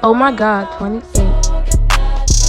Oh my God, 28.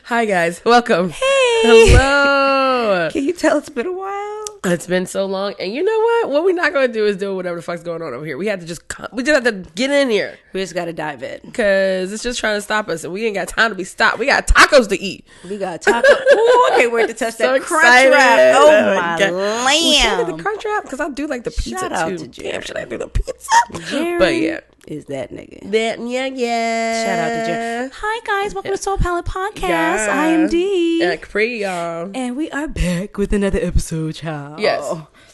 Hi guys, welcome. Hey. Hello. Can you tell it's been a while? It's been so long, and you know what? What we're not going to do is do whatever the fuck's going on over here. We have to get in here We just got to dive in. because it's just trying to stop us, and we ain't got time to be stopped. We got tacos to eat. We got taco. Ooh, I can't wait to touch So that crunch excited. wrap. Oh my God. Well, shout out lamb. the crunch wrap because I do like the pizza Shout out too. to Jerry. Damn, should I do the pizza? Jerry But yeah, is that nigga. yeah. Shout out to Jerry. Hi guys, welcome to Soul Palate Podcast. I am Dee. Yeah, Capri, y'all. And we are back with another episode, child. Yes.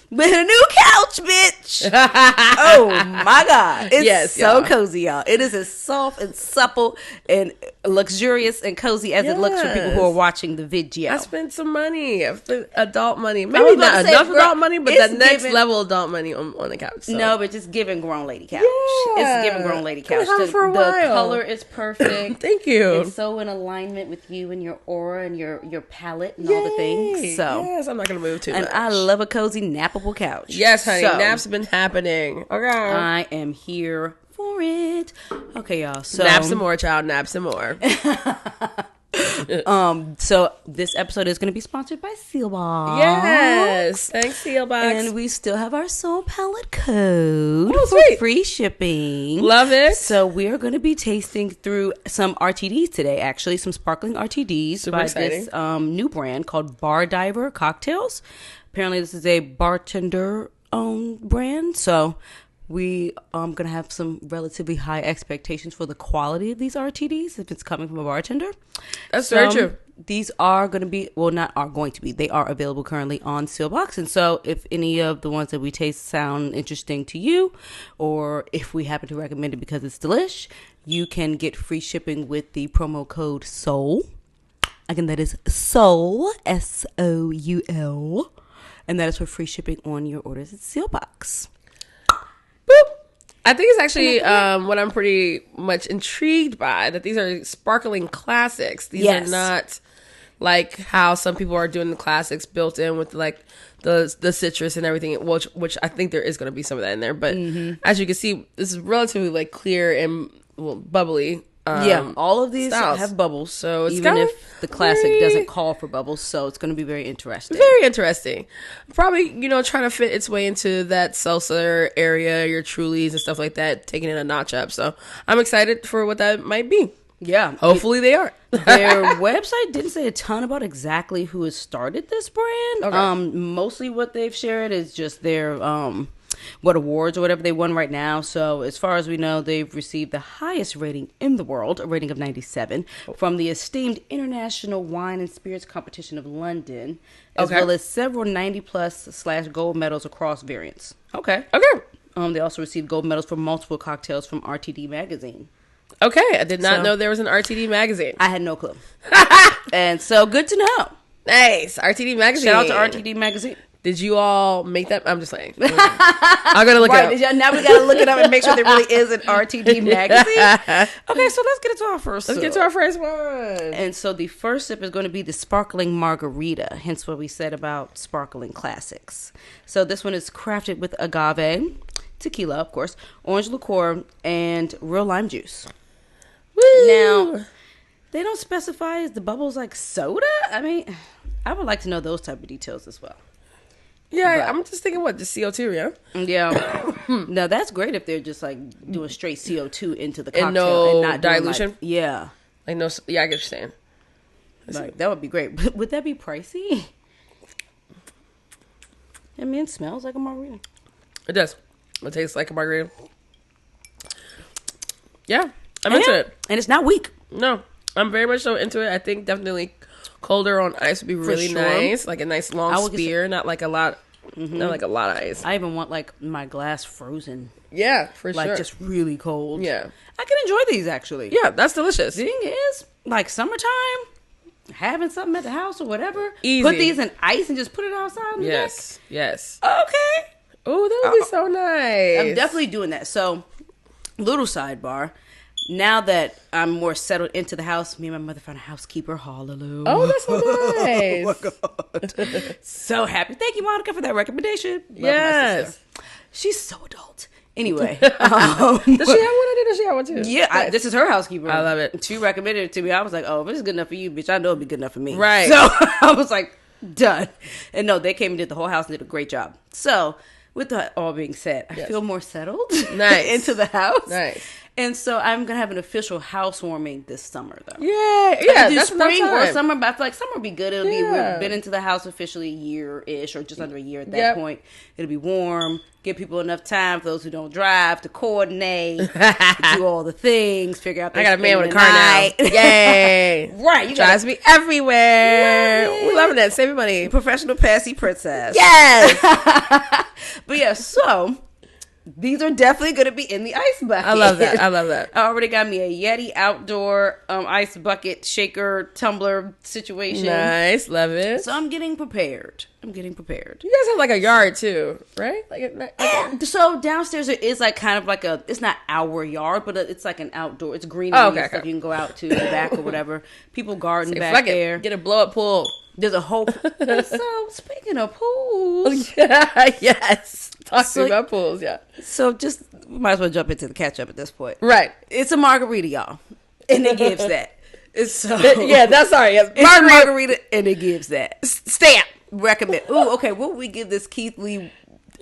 With a new couch, bitch. Oh my God. It's so y'all. cozy, y'all. It is as soft and supple and luxurious and cozy as it looks for people who are watching the video. I spent some money. I spent adult money. was Maybe about not to say, enough girl, adult money, but it's the next giving- level adult money on the couch. So. No, but just giving grown lady couch. Yeah. It's giving grown lady Been couch. having The, for a the while. color is perfect. Thank you. It's so in alignment with you and your aura and your palette and all the things. So, yes, I'm not gonna move too and much. I love a cozy nappable couch. Yes, honey. So, Naps have been happening. Okay. I am here for it. Okay, y'all. So Nap some more, child. Nap some more. So this episode is going to be sponsored by Sealbox. Yes. Thanks, Sealbox. And we still have our Soul Palate code Oh, for sweet. free shipping. Love it. So we are going to be tasting through some RTDs today, actually, some sparkling RTDs Super by exciting. this new brand called Bar Diver Cocktails. Apparently, this is a bartender-owned brand, so we going to have some relatively high expectations for the quality of these RTDs if it's coming from a bartender. That's very true. These are going to be, well, not are going to be, they are available currently on Sealbox. And so if any of the ones that we taste sound interesting to you, or if we happen to recommend it because it's delish, you can get free shipping with the promo code SOUL. Again, that is SOUL, SOUL. And that is for free shipping on your orders at Sealbox. Boop. I think it's actually what I'm pretty much intrigued by, that these are sparkling classics. These Yes. are not like how some people are doing the classics built in with like the citrus and everything, which I think there is going to be some of that in there. But as you can see, this is relatively like clear and bubbly. All of these styles. have bubbles. So it's even kinda if the classic very- doesn't call for bubbles, so it's going to be very interesting. Very interesting. Probably, trying to fit its way into that seltzer area, your Trulies and stuff like that, taking it a notch up. So I'm excited for what that might be. Yeah. Hopefully they are. Their website didn't say a ton about exactly who has started this brand. Okay. Mostly what they've shared is just their what awards or whatever they won right now. So as far as we know, they've received the highest rating in the world, a rating of 97, from the esteemed International Wine and Spirits Competition of London, as Okay. well as several 90+/gold medals across variants. Okay. Okay. They also received gold medals for multiple cocktails from RTD Magazine. Okay. I did not So- know there was an RTD magazine. I had no clue. And so good to know. Nice. RTD magazine. Shout out to RTD Magazine. Did you all make that? I'm just saying. I'm going to look Right, it up. now we gotta look it up and make sure there really is an RTD magazine. Okay, so let's get into our first Let's sip. get to our first one. And so the first sip is going to be the sparkling margarita, hence what we said about sparkling classics. So this one is crafted with agave, tequila, of course, orange liqueur, and real lime juice. Woo. Now, they don't specify, is the bubbles like soda? I mean, I would like to know those type of details as well. Yeah, but- I'm just thinking, what, the CO2, yeah? Yeah. Now that's great if they're just like doing straight CO2 into the cocktail And no and not doing, dilution? like, yeah. Like, no, yeah, I get what you're saying. Like, that would be great. Would that be pricey? I mean, it smells like a margarita. It does. It tastes like a margarita. Yeah, I'm into it. And it's not weak. No, I'm very much so into it. I think definitely colder on ice would be really sure. nice. Like a nice long I would spear, not like a lot, not like a lot of ice. I even want like my glass frozen. Yeah, for Like sure. just really cold. Yeah. I can enjoy these actually. Yeah, that's delicious. Thing is, like summertime, having something at the house or whatever. Easy. Put these in ice and just put it outside on the Yes, yes. deck. Okay. Oh, that would be so nice. I'm definitely doing that. So, little sidebar. now that I'm more settled into the house, me and my mother found a housekeeper. Hallelujah. Oh, that's so nice. Oh my God. So happy. Thank you, Monica, for that recommendation. Love Yes. She's so adult. Anyway. Does she have one? Or does she have one too? Yeah, this is her housekeeper. I love it. She recommended it to me. I was like, oh, if it's good enough for you, bitch, I know it'll be good enough for me. Right. So I was like, done. And no, they came and did the whole house and did a great job. So with that all being said, I feel more settled into the house. Nice. And so I'm going to have an official housewarming this summer, though. Yeah. Yeah, That's spring enough or time. summer, but I feel like summer would be good. It'll be, we've been into the house officially a year-ish or just under a year at that point. It'll be warm, give people enough time, for those who don't drive, to coordinate, to do all the things, figure out I got a man with a car now. Yay. Right. You drives me everywhere. We're loving that. Saving money. Professional passy princess. Yes. But yeah, so these are definitely going to be in the ice bucket. I love that. I love that. I already got me a Yeti outdoor ice bucket shaker tumbler situation. Nice. Love it. So I'm getting prepared. You guys have like a yard too, right? So downstairs it is like kind of like it's not our yard, but it's like an outdoor. It's green. Okay. You can go out to the back or whatever. People garden back there. Get a blow up pool. There's a whole. So speaking of pools, yes. Talk to me about pools, yeah. So just we might as well jump into the catch up at this point, right? It's a margarita, y'all, and it gives that. It's so yeah, that's sorry. Yes. It's a margarita, and it gives that stamp. Recommend. Ooh, okay. What would we give this Keith Lee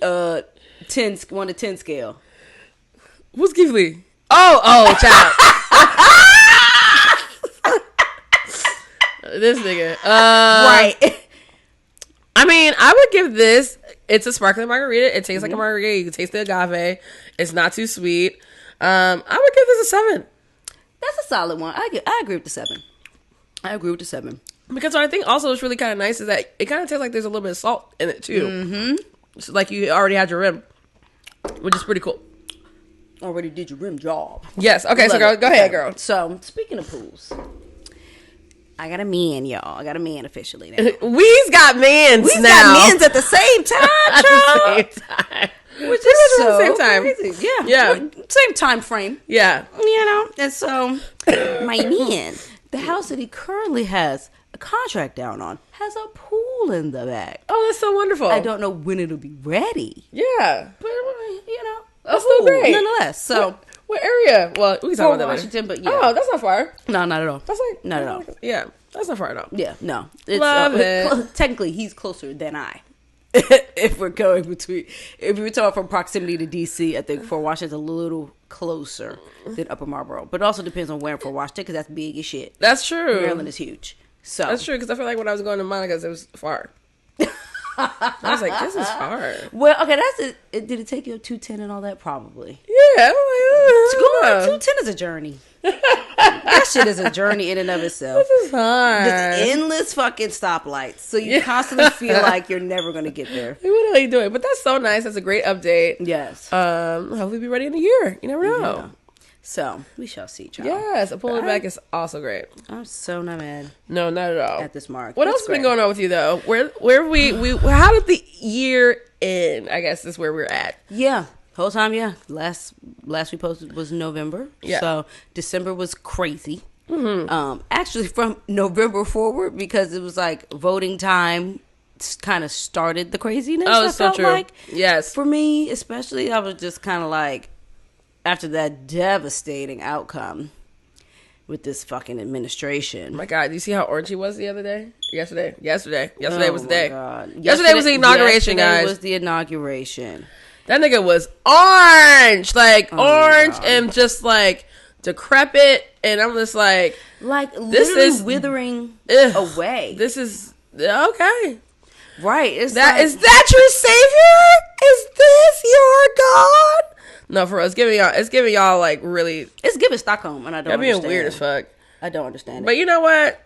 1 to 10 scale? Who's Keith Lee? Oh, child. This nigga. Right. I mean, I would give this. It's a sparkling margarita. It tastes like a margarita. You can taste the agave. It's not too sweet. I would give this a 7. That's a solid one. I agree with the 7. Because what I think also is really kind of nice is that it kind of tastes like there's a little bit of salt in it too. Mm-hmm. So like you already had your rim, which is pretty cool. Already did your rim job. Yes. Okay. So go ahead, girl. So speaking of pools, I got a man, y'all. I got a man officially now. We's got mans We's now. got mans at the same time, at the same time. Which is so at the same time. Crazy. Yeah. Same time frame. Yeah. You know? And so, my man, the house that he currently has a contract down on, has a pool in the back. Oh, that's so wonderful. I don't know when it'll be ready. Yeah. But, you know, that's still great. Nonetheless. So, what area? Well, we can talk about that Washington, later. But yeah. Oh, that's not far. No, not at all. That's like not at all. Yeah, that's not far at all. Yeah, no. It's, Love it. Technically, he's closer than I. If we're talking from proximity to DC, I think Fort Washington's a little closer than Upper Marlboro. But it also depends on where in Fort Washington, because that's big as shit. That's true. Maryland is huge. So that's true, because I feel like when I was going to Monica's, it was far. I was like, this is far. Well, okay, that's it. Did it take you a 210 and all that? Probably. Yeah. Going 210 is a journey. That shit is a journey in and of itself. This is hard. Just endless fucking stoplights. So you constantly feel like you're never going to get there. What are you doing? But that's so nice. That's a great update. Yes. Hopefully be ready in a year. You never know. Yeah. So we shall see, child. Yes, a pull it back is also great. I'm so not mad. No, not at all. At this mark. What else has been going on with you though? Where we how did the year end? I guess is where we're at. Yeah. Whole time, yeah. Last we posted was November. Yeah. So December was crazy. Mm-hmm. Actually from November forward, because it was like voting time kind of started the craziness. Oh, it's so true. Like. Yes. For me, especially, I was just kind of like, after that devastating outcome with this fucking administration. Oh my God, do you see how orange he was the other day? Yesterday was the day. God. Yesterday was the inauguration, guys. Was the inauguration. That nigga was orange, like orange God. and just like decrepit, and I'm just like this is withering away. This is okay, right? Is that your savior? Is this your God? No, for us, it's giving y'all like really. It's giving Stockholm, and I don't. That being understand. weird as fuck. I don't understand it. But you know what?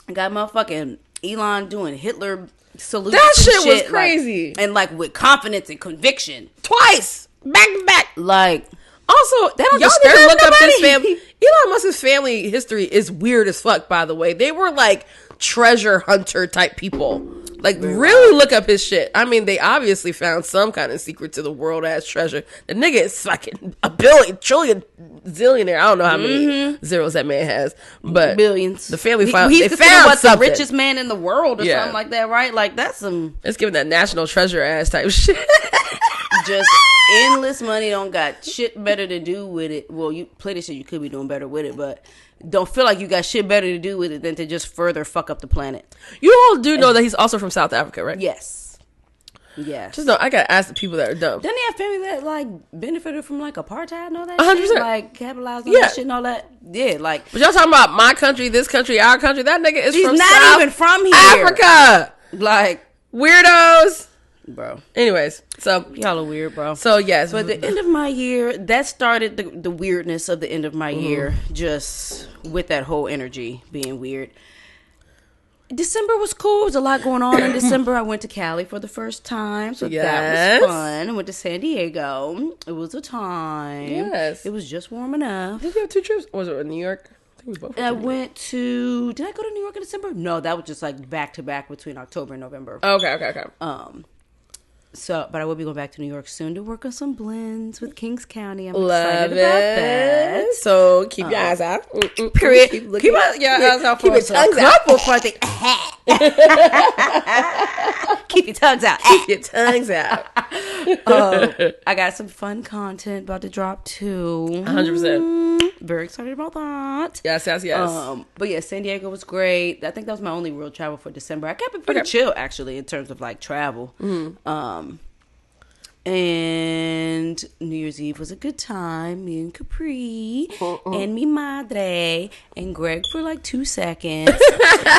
I got motherfucking Elon doing Hitler salutes. That shit was like, crazy, and like with confidence and conviction, twice back to back. Like also, they don't y'all disturb need to look up nobody. this family. Elon Musk's family history is weird as fuck. By the way, they were like treasure hunter type people. Like, really look up his shit. I mean, they obviously found some kind of secret to the world ass treasure. The nigga is fucking a billion, trillion, zillionaire. I don't know how many zeros that man has, but billions. The family found. He's they found the richest man in the world or something like that, right? Like, that's some. It's giving that national treasure ass type shit. Just endless money. Don't got shit better to do with it. Well, you plenty of shit you could be doing better with it, but don't feel like you got shit better to do with it than to just further fuck up the planet. You all do know that he's also from South Africa, right? Yes. Just know, I gotta ask the people that are dumb. Doesn't he have family that like benefited from like apartheid and all that 100%. shit? Like capitalized on that shit and all that? Yeah, like. But y'all talking about my country, this country, our country. That nigga is from not South even from here. Africa. Like weirdos. Bro. Anyways, so y'all are weird, bro. So yes, but the end of my year, that started the weirdness of the end of my year, just with that whole energy being weird. December was cool. There was a lot going on in December. I went to Cali for the first time, so that was fun. I went to San Diego. It was a time. Yes, it was just warm enough. Did you have 2 trips? Or was it in New York? I think we both. I went to. Did I go to New York in December? No, that was just like back to back between October and November. Okay. So, but I will be going back to New York soon to work on some blends with Kings County. I'm excited about that. So keep your eyes out. Period. Keep your eyes out for keep your tongues out. Keep your tongues out. Keep your tongues out. I got some fun content about to drop too. 100%. Very excited about that. Yes. But yeah, San Diego was great. I think that was my only real travel for December. I kept it pretty chill actually in terms of like travel. And New Year's Eve was a good time. Me and Capri and mi madre and Greg for like 2 seconds.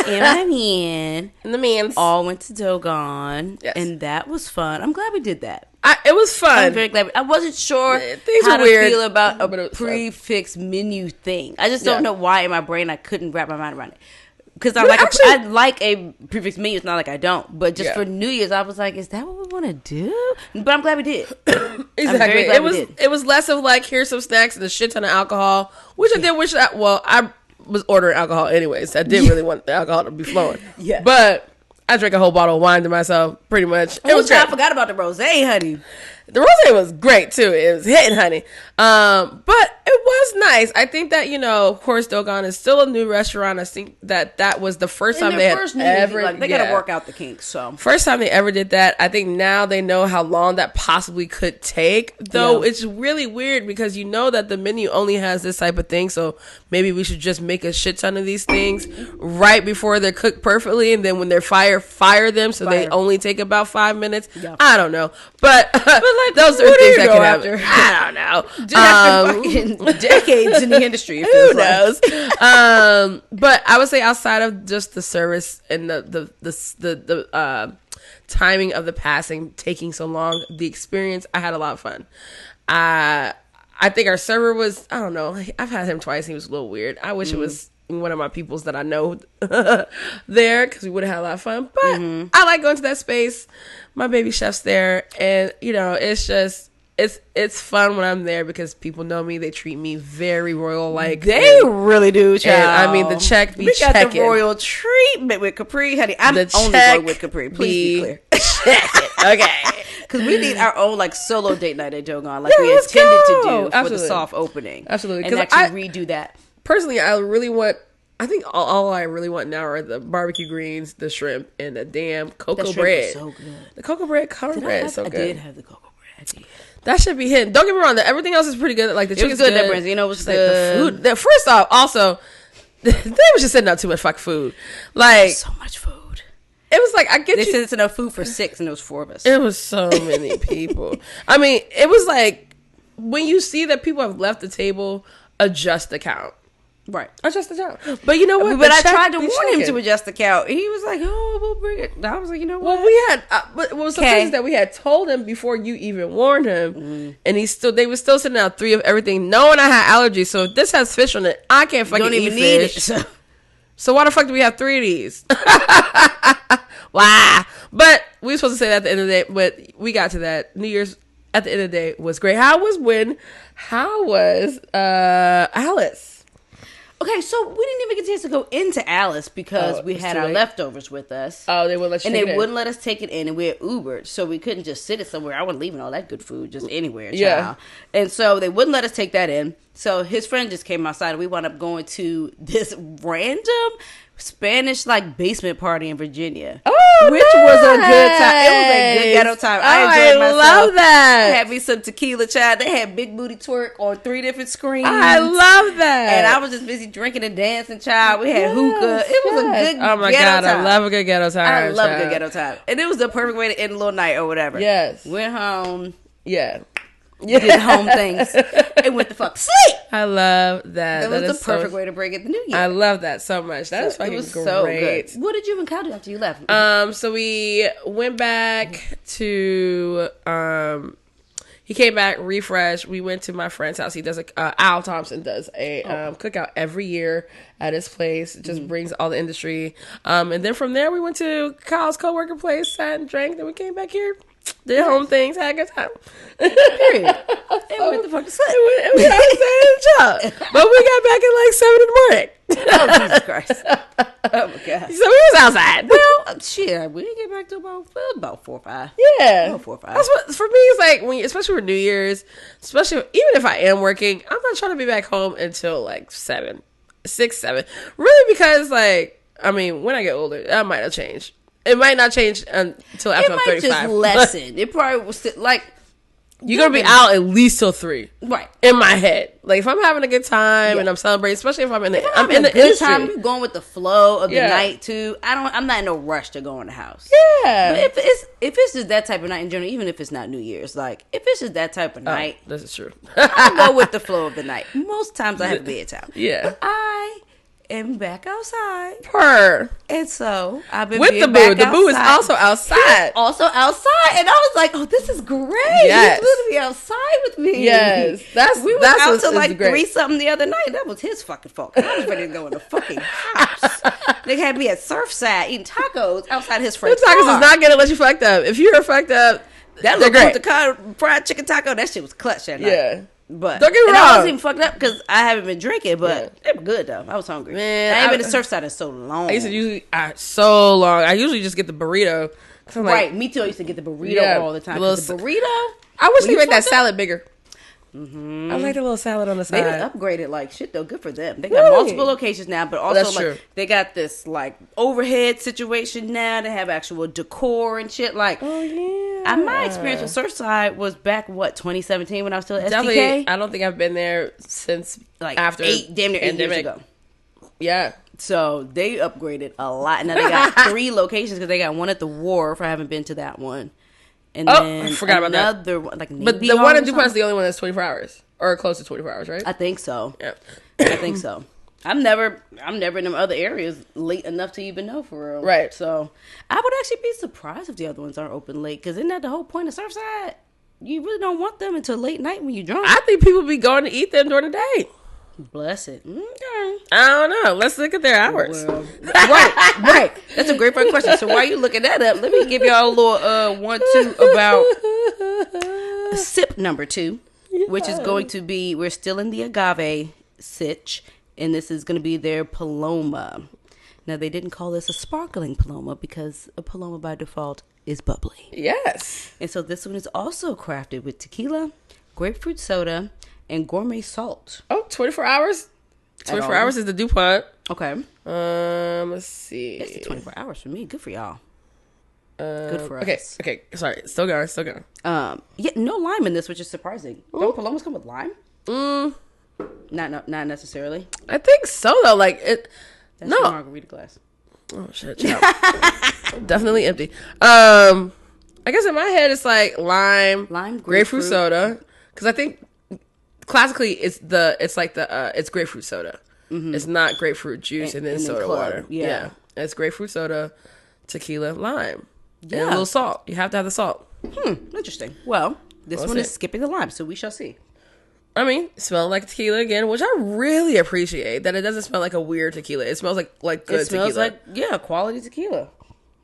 And my man. And the mans. All went to Dogon. Yes. And that was fun. I'm glad we did that. It was fun. I'm very glad. I wasn't sure how to feel about a prefix menu thing. I just don't know why in my brain I couldn't wrap my mind around it. Because I like a prefix menu. It's not like I don't. But just for New Year's, I was like, is that what we want to do? But I'm glad we did. Exactly. It was less of like, here's some snacks and a shit ton of alcohol. Which I did wish that, I was ordering alcohol anyways. I did really want the alcohol to be flowing. Yeah. But I drank a whole bottle of wine to myself, pretty much. It was great. I forgot about the rosé, honey. The rosé was great too. It was hitting, honey. But it was nice. I think that, of course, Dogon is still a new restaurant. I think that was the first time they had ever. They gotta work out the kinks. So first time they ever did that. I think now they know how long that possibly could take. Though it's really weird because you know that the menu only has this type of thing. So maybe we should just make a shit ton of these things right before they're cooked perfectly, and then when they're fire them so they only take about 5 minutes. Yeah. I don't know, but like, those are things that can happen. I don't know. Fucking decades in the industry. Who knows? But I would say outside of just the service and the timing of the passing taking so long, the experience, I had a lot of fun. I think our server was, I don't know, I've had him twice. He was a little weird. I wish it was one of my peoples that I know there, because we would have had a lot of fun. But I like going to that space. My baby chef's there, and it's just it's fun when I'm there because people know me. They treat me very royal like. They really do, child. And, I mean, the check be checking. We got the royal treatment with Capri, honey. I'm only going with Capri. Please be clear. Okay. Because we need our own like solo date night at Dogon, like we intended to do for the soft opening. Absolutely, and actually redo that. Personally, I think all I really want now are the barbecue greens, the shrimp, and the damn cocoa bread. So good. The cocoa bread, cover bread is so good. I did have the cocoa bread. That should be hitting. Don't get me wrong. Everything else is pretty good. Like the chicken's good. That was good. Like the food. First off, also, they was just setting out too much fucking food. Like so much food. It was like, They said it's enough food for 6, and it was 4 of us. It was so many people. I mean, it was like when you see that people have left the table, adjust the count. Right. Adjust the count. But you know what? But I tried to warn him to adjust the count. He was like, "Oh, we'll bring it." I was like, "You know what?" Well, we had, but what was so crazy is that we had told him before you even warned him, and they were still sending out 3 of everything, knowing I had allergies. So if this has fish on it, I can't fucking eat fish. So why the fuck do we have 3 of these? Why? But we were supposed to say that at the end of the day, but we got to that. New Year's at the end of the day was great. How was Alice? Okay, so we didn't even get a chance to go into Alice because we had our leftovers with us. Oh, they wouldn't let you take it in. And they wouldn't let us take it in, and we had Ubered, so we couldn't just sit it somewhere. I wasn't leaving all that good food just anywhere, child. Yeah. And so they wouldn't let us take that in. So his friend just came outside, and we wound up going to this random Spanish basement party in Virginia. Oh, which was a good time. It was a good ghetto time. I enjoyed myself. I love that. I had me some tequila, child. They had Big Booty Twerk on 3 different screens. I love that. And I was just busy drinking and dancing, child. We had hookah. It was a good oh my ghetto God, time. I love a good ghetto time. I love a good ghetto time. And it was the perfect way to end a little night or whatever. Yes. Went home. Yeah. Did home things. And went the fuck to sleep. I love that. That was the perfect way to break it the new year. I love that so much. That is fucking great. So good. What did you and Kyle do after you left? So we went back to he came back refreshed. We went to my friend's house. He does Al Thompson does a cookout every year at his place. It just brings all the industry. And then from there we went to Kyle's coworker place, sat and drank. Then we came back here. Did home things, had a good time. Period. And went the fuck to sleep. We had a job. But we got back at 7 in the morning. Oh, Jesus Christ. Oh, my God. So we was outside. Well, shit, we didn't get back to about 4 or 5. Yeah. About 4 or 5. That's what, for me, it's like, especially for New Year's, especially, even if I am working, I'm not trying to be back home until 7, 6, 7. Really, because, when I get older, that might have changed. It might not change until after I'm 35. It might just lessen. It probably was you're going to be out at least till 3. Right. In my head. If I'm having a good time and I'm celebrating, especially if I'm in the industry. Time, you're going with the flow of the night too. I'm not in no rush to go in the house. Yeah. But if it's just that type of night in general, even if it's not New Year's, if it's just that type of night. This is true. I go with the flow of the night. Most times I have bedtime. Yeah. But I am back outside. And so I've been with the boo. The boo is also outside. Also outside. And I was like, oh, this is great. Yes. He's going to be outside with me. Yes. We were out till 3-something the other night. That was his fucking fault. I was ready to go in the fucking house. They had me at Surfside eating tacos outside his friend's car. Tacos is not going to let you fucked up. If you're fucked up, that little fried chicken taco, that shit was clutch that night. Yeah. But don't get me wrong. I wasn't even fucked up because I haven't been drinking, but they were good though. I was hungry. Man, I ain't been to Surfside in so long. I used to so long. I usually just get the burrito. Right, me too. I used to get the burrito all the time. The burrito. I wish they made that salad bigger. Mm-hmm. I like the little salad on the side. They upgraded like shit though. Good for them. They got multiple locations now, but also they got this overhead situation now. They have actual decor and shit. Oh yeah. My experience with Surfside was back 2017 when I was still at STK. Definitely, I don't think I've been there since after 8 years ago. Yeah. So they upgraded a lot. Now they got 3 locations because they got one at the Wharf. I haven't been to that one. And then I forgot about that. Another one, but the one in DuPont is the only one that's 24 hours or close to 24 hours, right? I think so. Yeah, I think so. I'm never in them other areas late enough to even know for real. Right. So I would actually be surprised if the other ones aren't open late because isn't that the whole point of Surfside? You really don't want them until late night when you're drunk. I think people be going to eat them during the day. Bless it. Okay. I don't know. Let's look at their hours. Well, right. That's a great first question. So while you looking that up, let me give y'all a little 1-2 about sip number 2, which is going to be, we're still in the agave sitch, and this is going to be their Paloma. Now, they didn't call this a sparkling Paloma because a Paloma by default is bubbly. Yes. And so this one is also crafted with tequila, grapefruit soda, and gourmet salt. 24 hours? 24 hours is the DuPont. Okay. Let's see. It's 24 hours for me. Good for y'all. Good for us. Okay. Sorry. Still going. Yeah, no lime in this, which is surprising. Ooh. Don't Palomas come with lime? Not necessarily. I think so, though. That's your margarita glass. Oh, shit. Definitely empty. I guess in my head, it's lime, grapefruit soda. Because I think classically, it's grapefruit soda. Mm-hmm. It's not grapefruit juice and then soda water. Yeah. It's grapefruit soda, tequila, lime, and a little salt. You have to have the salt. Interesting. Well, this one is skipping the lime, so we shall see. I mean, it smells like tequila again, which I really appreciate. That it doesn't smell like a weird tequila. It smells like good tequila. It smells like quality tequila.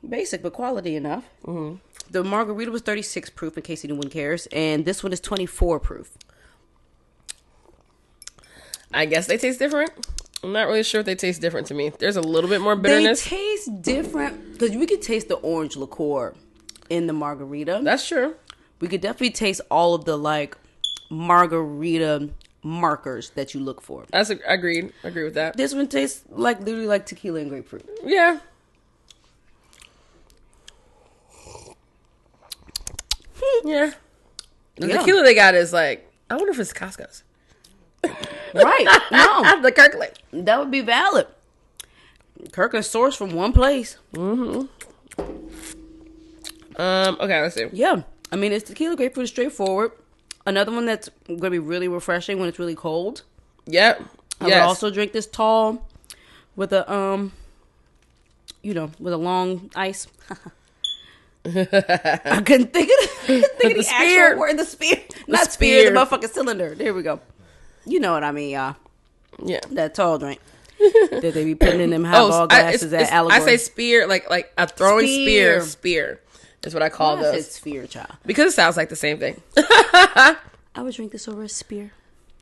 Basic, but quality enough. Mm-hmm. The margarita was 36 proof, in case anyone cares, and this one is 24 proof. I guess they taste different. I'm not really sure if they taste different to me. There's a little bit more bitterness. They taste different because we could taste the orange liqueur in the margarita. That's true. We could definitely taste all of the like margarita markers that you look for. That's agreed. I agree with that. This one tastes like literally like tequila and grapefruit. Yeah. Yeah. The tequila they got is like, I wonder if it's Costco's. Right. No. The Kirkland. That would be valid. Kirkland sourced from one place. Mm-hmm. Okay, let's see. Yeah. I mean, it's tequila grapefruit, straightforward. Another one that's going to be really refreshing when it's really cold. Yep. I would also drink this tall with a, with a long ice. I couldn't think of the spear. actual word. The spear. Not spear, the motherfucking cylinder. There we go. You know what I mean, y'all. Yeah. That tall drink that they be putting in them highball glasses at Allegory. I say spear, like a throwing spear. Spear is what I call those. I said spear, child. Because it sounds like the same thing. I would drink this over a spear.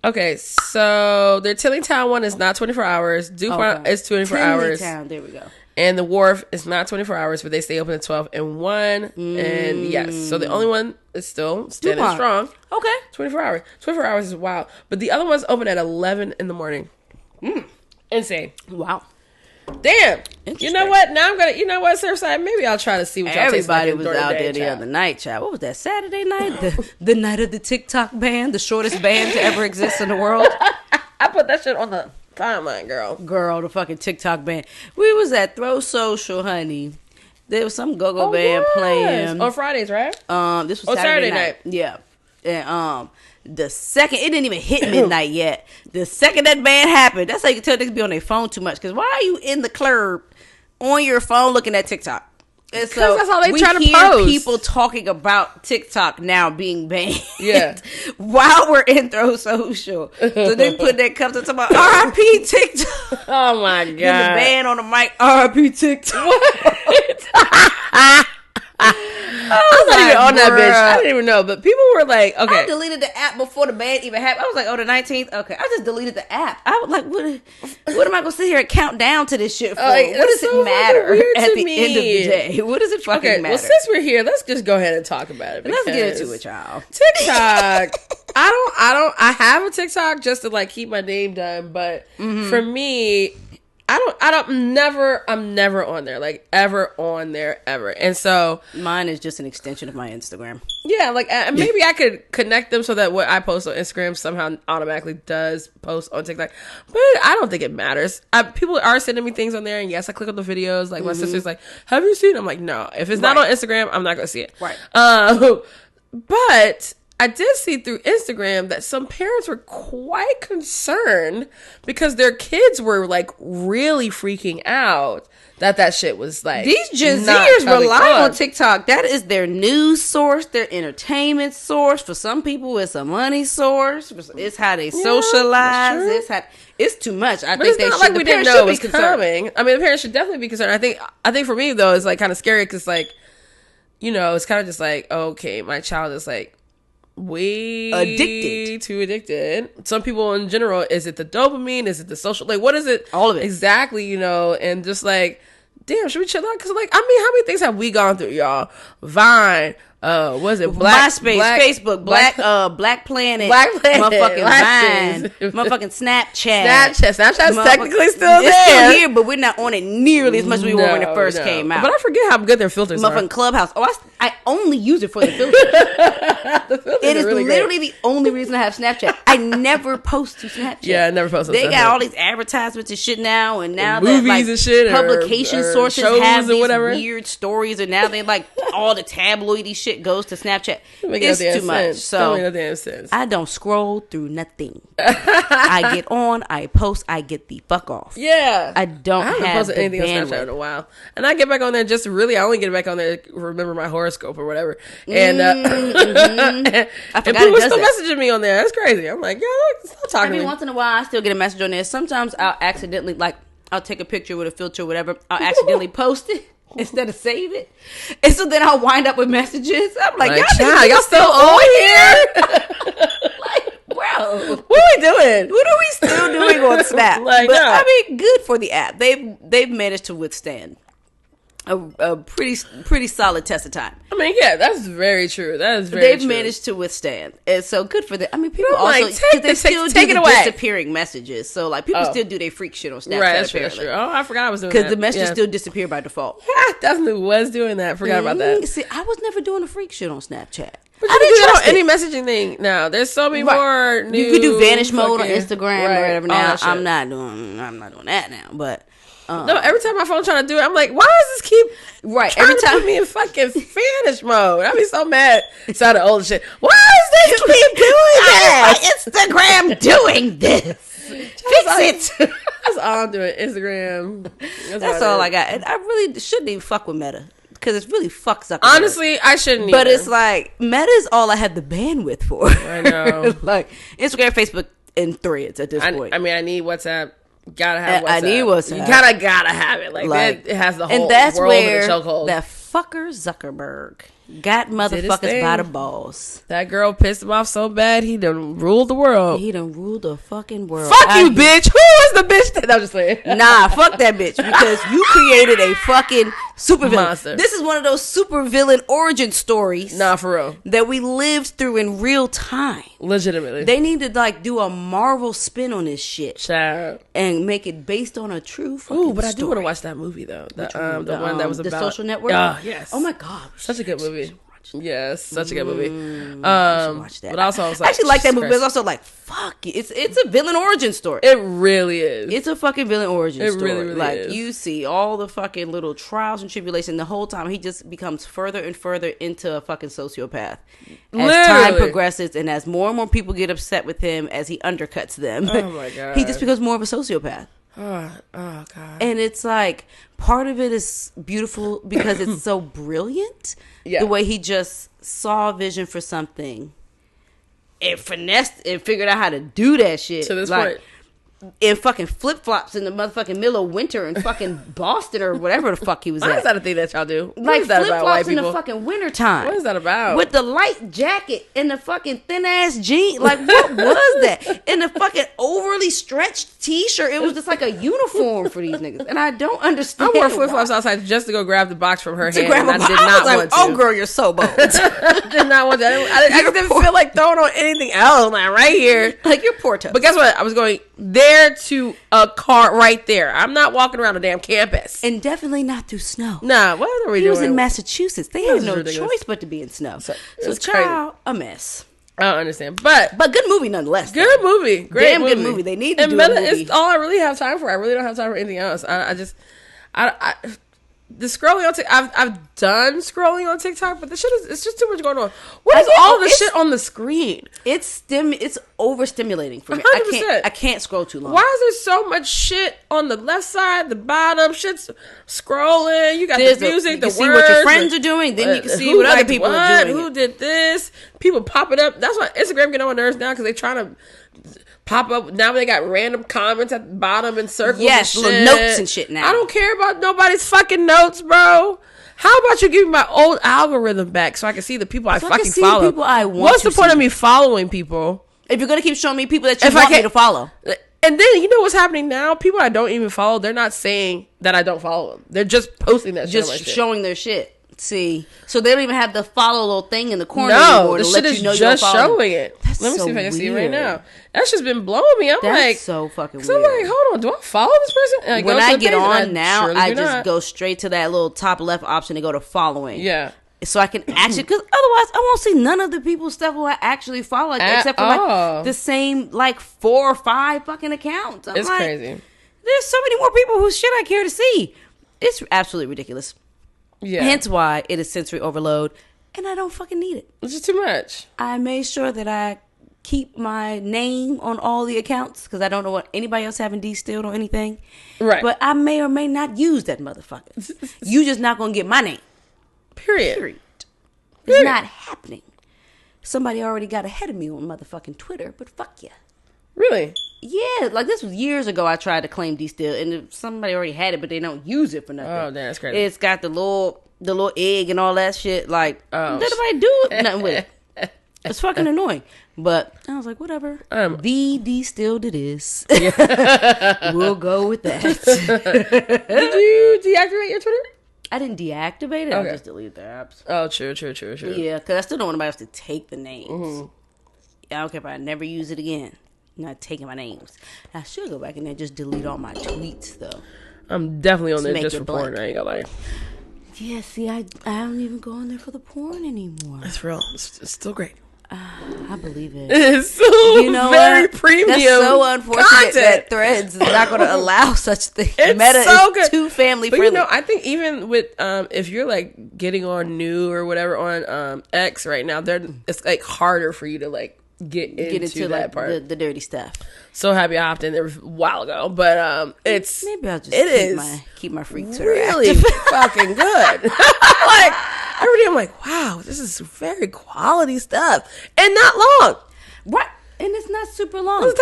Okay, so their Tillytown one is not 24 hours. DuPont is 24 hours. Tillytown, there we go. And the Wharf is not 24 hours, but they stay open at 12 and 1. And yes, so the only one is still standing strong. Okay. 24 hours. 24 hours is wild. But the other one's open at 11 in the morning. Insane. Wow. Damn. You know what? Now I'm going to, Surfside, maybe I'll try to see what y'all taste like. Everybody was out there the other night, child. What was that, Saturday night? The night of the TikTok band, the shortest band to ever exist in the world. I put that shit on the timeline, girl, the fucking TikTok band. We was at Throw Social, honey. There was some go-go band playing on Fridays, right? This was Saturday night. Yeah, and the second it didn't even hit midnight yet. The second that band happened, that's how you can tell niggas be on their phone too much. Because why are you in the club on your phone looking at TikTok? And so that's how they try to hear post. People talking about TikTok now being banned. Yeah. While we're in Throw Social. So they put their cups and talking about R.I.P. TikTok. Oh my God. And the band on the mic, R.I.P. TikTok. I was not even on that bitch. I didn't even know. But people were like, okay. I deleted the app before the band even happened. I was like, the 19th? Okay. I just deleted the app. I was like, what am I going to sit here and count down to this shit for? What does it matter at the end of the day? What does it fucking matter? Well, since we're here, let's just go ahead and talk about it. Let's get into it, y'all. TikTok. I have a TikTok just to like keep my name done. But for me, I'm never on there, like ever on there ever. And so mine is just an extension of my Instagram. Yeah, like maybe I could connect them so that what I post on Instagram somehow automatically does post on TikTok. But I don't think it matters. People are sending me things on there, and yes, I click on the videos. Like my sister's like, "Have you seen it?" I'm like, "No." If it's not on Instagram, I'm not gonna see it. Right. But I did see through Instagram that some parents were quite concerned because their kids were like really freaking out that shit was like, these Gen Zers rely on TikTok. That is their news source, their entertainment source. For some people, it's a money source. It's how they socialize. It's too much. I think they should. Like we didn't know it was coming. I mean, the parents should definitely be concerned. I think for me though, it's like kind of scary because like, it's kind of just like, okay, my child is like too addicted. Some people in general, is it the dopamine? Is it the social? Like, what is it? All of it. Exactly, and just like, damn, should we chill out? Because like, I mean, how many things have we gone through, y'all? Vine. Was it MySpace, Facebook, Black Planet, motherfucking Vine, motherfucking Snapchat's technically still there. It's still here, but we're not on it nearly as much as we were when it first came out. But I forget how good their filters are. Motherfucking Clubhouse. I only use it for the filters. It is really literally the only reason I have Snapchat. I never post to Snapchat. Yeah, I never post on Snapchat. They got all these advertisements and shit now, and now movies that like and shit, publication sources have these whatever. weird stories, and now they like all the tabloidy shit goes to Snapchat. It's too much. So I don't scroll through nothing. I get on, I post, I get the fuck off. Yeah. I haven't posted anything on Snapchat in a while. And I get back on there just I only get back on there to remember my horoscope or whatever. And and people are still messaging me on there. That's crazy. I'm like, stop talking to me. Once in a while I still get a message on there. Sometimes I'll accidentally I'll take a picture with a filter or whatever. I'll accidentally post it instead of save it. And so then I'll wind up with messages. I'm like, y'all still on here? Like, where bro, what are we doing? What are we still doing on Snap? Like, but no. I mean, good for the app. They've managed to withstand a pretty solid test of time. I mean, yeah, that's very true. That is very They've true. managed to withstand, and so good for them. I mean, people I'm like, also because they still do the away. disappearing messages. So like people still do their freak shit on Snapchat. Right, that's apparently. true. Oh, I forgot I was doing that. Because the messages still disappear by default. I definitely was doing that. Forgot about that. See, I was never doing the freak shit on Snapchat. But I you didn't can do trust that on it. any messaging thing now. There's so many more new. You could do vanish mode on fucking- Instagram right, or whatever. all Now that shit. I'm not doing that now. But no, every time my phone's trying to do it, I'm like, why does this keep trying every to time put me in fucking vanish mode? I'd be so mad. It's all the old shit. Why does this keep doing that? Instagram doing this. Fix it. That's all I'm doing. Instagram. That's all I got. And I really shouldn't even fuck with Meta because it's really fucks up. Honestly, I shouldn't. But either. it's like Meta is all I have the bandwidth for. I know. Like Instagram, Facebook, and Threads at this point. I mean, I need WhatsApp. Gotta have WhatsApp. I need WhatsApp. You gotta have it. Like it has the whole and that's world where in a chokehold. that fucker Zuckerberg got motherfuckers by the balls. That girl pissed him off so bad he done ruled the world. He done ruled the fucking world. Fuck you, bitch. Who is the bitch? That I was just saying. Nah, fuck that bitch because you created a fucking super villain. Monster. This is one of those super villain origin stories. Nah, for real. That we lived through in real time. Legitimately. They need to like do a Marvel spin on this shit. Child. And make it based on a true fucking Ooh, but I do story. want to watch that movie though. The one that was The about Social Network. Oh yes. Oh my god, such a good movie. Yes, such a good movie. Watch that. But also, I was like, I actually like that movie. But Jesus it's also like, fuck, it's a villain origin story. It really is. It's a fucking villain origin story. really, really like is. you see all the fucking little trials and tribulations. The whole time he just becomes further and further into a fucking sociopath as time progresses, and as more and more people get upset with him as he undercuts them. Oh my god, he just becomes more of a sociopath. Oh god. And it's like part of it is beautiful because it's so brilliant. Yeah. The way he just saw a vision for something and finessed and figured out how to do that shit. To this like, point. In fucking flip-flops in the motherfucking middle of winter in fucking Boston or whatever the fuck he was Why at. is that a thing that y'all do? What Like is that about, white flip-flops in people? the fucking winter time. What is that about? With the light jacket and the fucking thin-ass jeans. Like, what was that? And the fucking overly stretched t-shirt. It was just like a uniform for these niggas. And I don't understand. I wore flip-flops outside just to go grab the box from her hand. grab And a I did box. not Like, want to. oh, girl, you're so bold. Did not want to. I just didn't feel like throwing on anything else. Like right here. Like, you're poor toast. But guess what? I was going there to a car right there. I'm not walking around a damn campus. And definitely not through snow. Nah, what are we He doing? was in Massachusetts. They That had was no ridiculous. choice but to be in snow. So it's child, a mess. I don't understand. But good movie nonetheless. good movie. Great Damn movie. good movie. They need to and do Meta a movie. is all I really have time for. I really don't have time for anything else. I the scrolling on TikTok, I've done scrolling on TikTok, but the shit is, it's just too much going on. What is all the shit on the screen? It's overstimulating for me. 100%. I can't scroll too long. Why is there so much shit on the left side, the bottom? Shit's scrolling. You got There's the music, you the can see words, what your friends are doing. Then you can see who what other liked people what, are doing. Who did this? People popping up. That's why Instagram get on my nerves now because they trying to pop up. Now they got random comments at the bottom and circles. Yes, and little shit. notes and shit now. I don't care about nobody's fucking notes, bro. How about you give me my old algorithm back so I can see the people I fucking see follow? the people I want What's to the point see. of me following people? If you're gonna keep showing me people that you If I want me can't- to follow, And then you know what's happening now? People I don't even follow, they're not saying that I don't follow them. They're just posting that shit. just on my shit. showing their shit. See, so they don't even have the follow little thing in the corner No, anymore the to shit let is you know just you don't follow showing them. it. That's Let me so see if I can see it right weird. now. That's just been blowing me. I'm That's like, so fucking so I'm weird. like, hold on, do I follow this person? And When go to I the get page and on now, surely I do just not. go straight to that little top left option and go to following. Yeah. So I can actually, because otherwise I won't see none of the people's stuff who I actually follow, like, At except for all. like the same like 4 or 5 fucking accounts. I'm It's like, crazy. There's so many more people whose shit I care to see. It's absolutely ridiculous. Yeah. Hence why it is sensory overload, and I don't fucking need it. It's just too much. I made sure that I keep my name on all the accounts because I don't know what anybody else having distilled or anything. Right. But I may or may not use that motherfucker. You just not gonna get my name. Period. Period. It's not happening. Somebody already got ahead of me on motherfucking Twitter, but fuck yeah. Really? Yeah, like this was years ago. I tried to claim D-Still, and somebody already had it, but they don't use it for nothing. Oh, damn, that's crazy. It's got the little egg and all that shit. Like, Oh, did nobody do nothing with it? It's fucking annoying. But I was like, whatever. The distilled it is. We'll go with that. Did you deactivate your Twitter? I didn't deactivate it. Okay. I just deleted the apps. Oh, true. Yeah, because I still don't want anybody else to take the names. Mm-hmm. I don't care if I never use it again. I'm not taking my names. I should go back in there and just delete all my tweets, though. I'm definitely on there just for porn. I ain't gonna lie. Yeah, see, I don't even go on there for the porn anymore. It's real. It's still great. I believe it. It's so very premium. That's so unfortunate that Threads is not going to allow such things. It's Meta so is too family friendly. I think even with if you're like getting on New or whatever on X right now, it's like harder for you to like get into that like, part, the dirty stuff. So happy I hopped in there a while ago, but it's maybe I'll just keep my freak Twitter really active. fucking good. Like every day I'm like, wow, this is very quality stuff and not long. What? And it's not super long.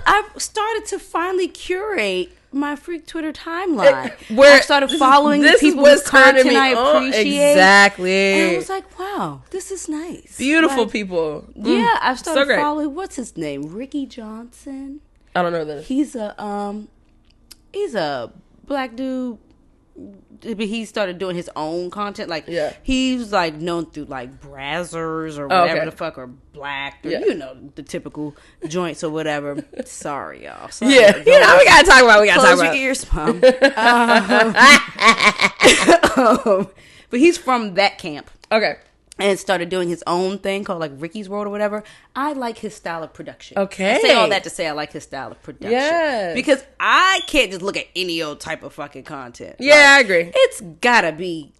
I've started to finally curate my freak Twitter timeline. Where I started following the people whose content I appreciate. Exactly. And I was like, wow, this is nice. Beautiful people. Yeah, I've started following, what's his name? Ricky Johnson. I don't know that. He's a black dude. He started doing his own content. Like, he's like known through like Brazzers or whatever the fuck, or Black, or the typical joints or whatever. Sorry, y'all. Sorry, we gotta talk about. Close your ears, Mom. But he's from that camp. Okay. And started doing his own thing called like Ricky's World or whatever. I like his style of production. Okay. I say all that to say I like his style of production. Yes. Because I can't just look at any old type of fucking content. Yeah, I agree. It's gotta be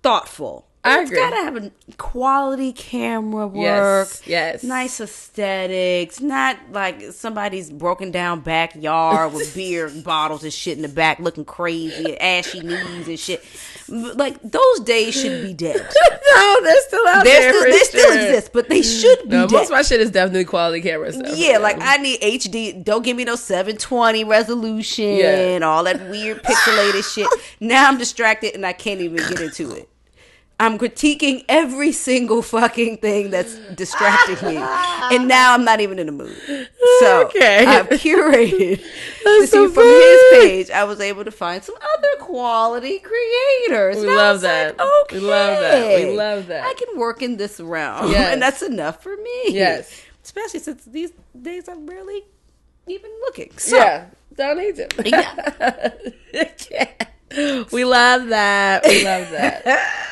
thoughtful. I agree. It's gotta have a quality camera work. Yes. Nice aesthetics. Not like somebody's broken down backyard with beer bottles and shit in the back looking crazy, ashy knees and shit. Like, those days should be dead. No, they're still out there. They still exist, but they should be dead. Most of my shit is definitely quality camera stuff. Yeah, like I need HD. Don't give me no 720 resolution, all that weird pixelated shit. Now I'm distracted and I can't even get into it. I'm critiquing every single fucking thing that's distracting me. And now I'm not even in the mood. So I've curated to see from his page. I was able to find some other quality creators. We love that. Like, okay, we love that. I can work in this realm. Yes. And that's enough for me. Yes. Especially since these days I'm barely even looking. So, don't need to. Yeah. We love that.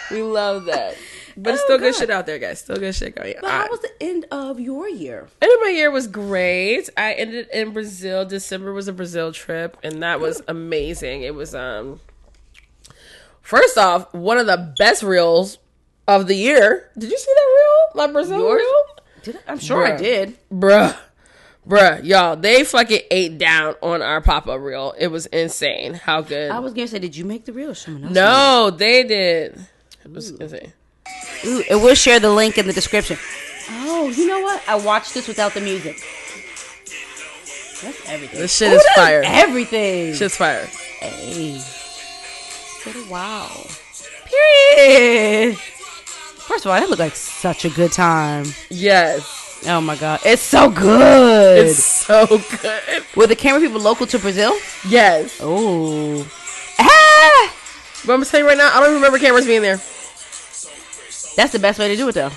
We love that. But it's still good shit out there, guys. Still good shit going on. But how was the end of your year? End of my year was great. I ended in Brazil. December was a Brazil trip, and that was amazing. It was first off, one of the best reels of the year. Did you see that reel? My Brazil reel? Did I? I'm sure I did. Bruh, y'all, they fucking ate down on our pop-up reel. It was insane. How good. I was gonna say, did you make the reel? Someone else No, they did. I was gonna say. Ooh, and we'll share the link in the description. Oh, you know what? I watched this without the music. That's everything. This shit is fire. Everything. Shit's fire. Hey. So wow. Period. First of all, that looked like such a good time. Yes. Oh my god, it's so good. It's so good. Were the camera people local to Brazil? Yes. Oh. But I'm gonna tell you right now, I don't even remember cameras being there. That's the best way to do it, though.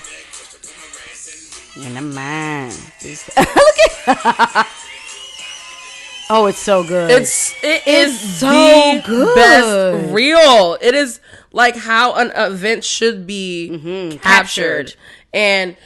In the mind. Look at. Oh, it's so good. It is so good. Best reel. It is like how an event should be captured. And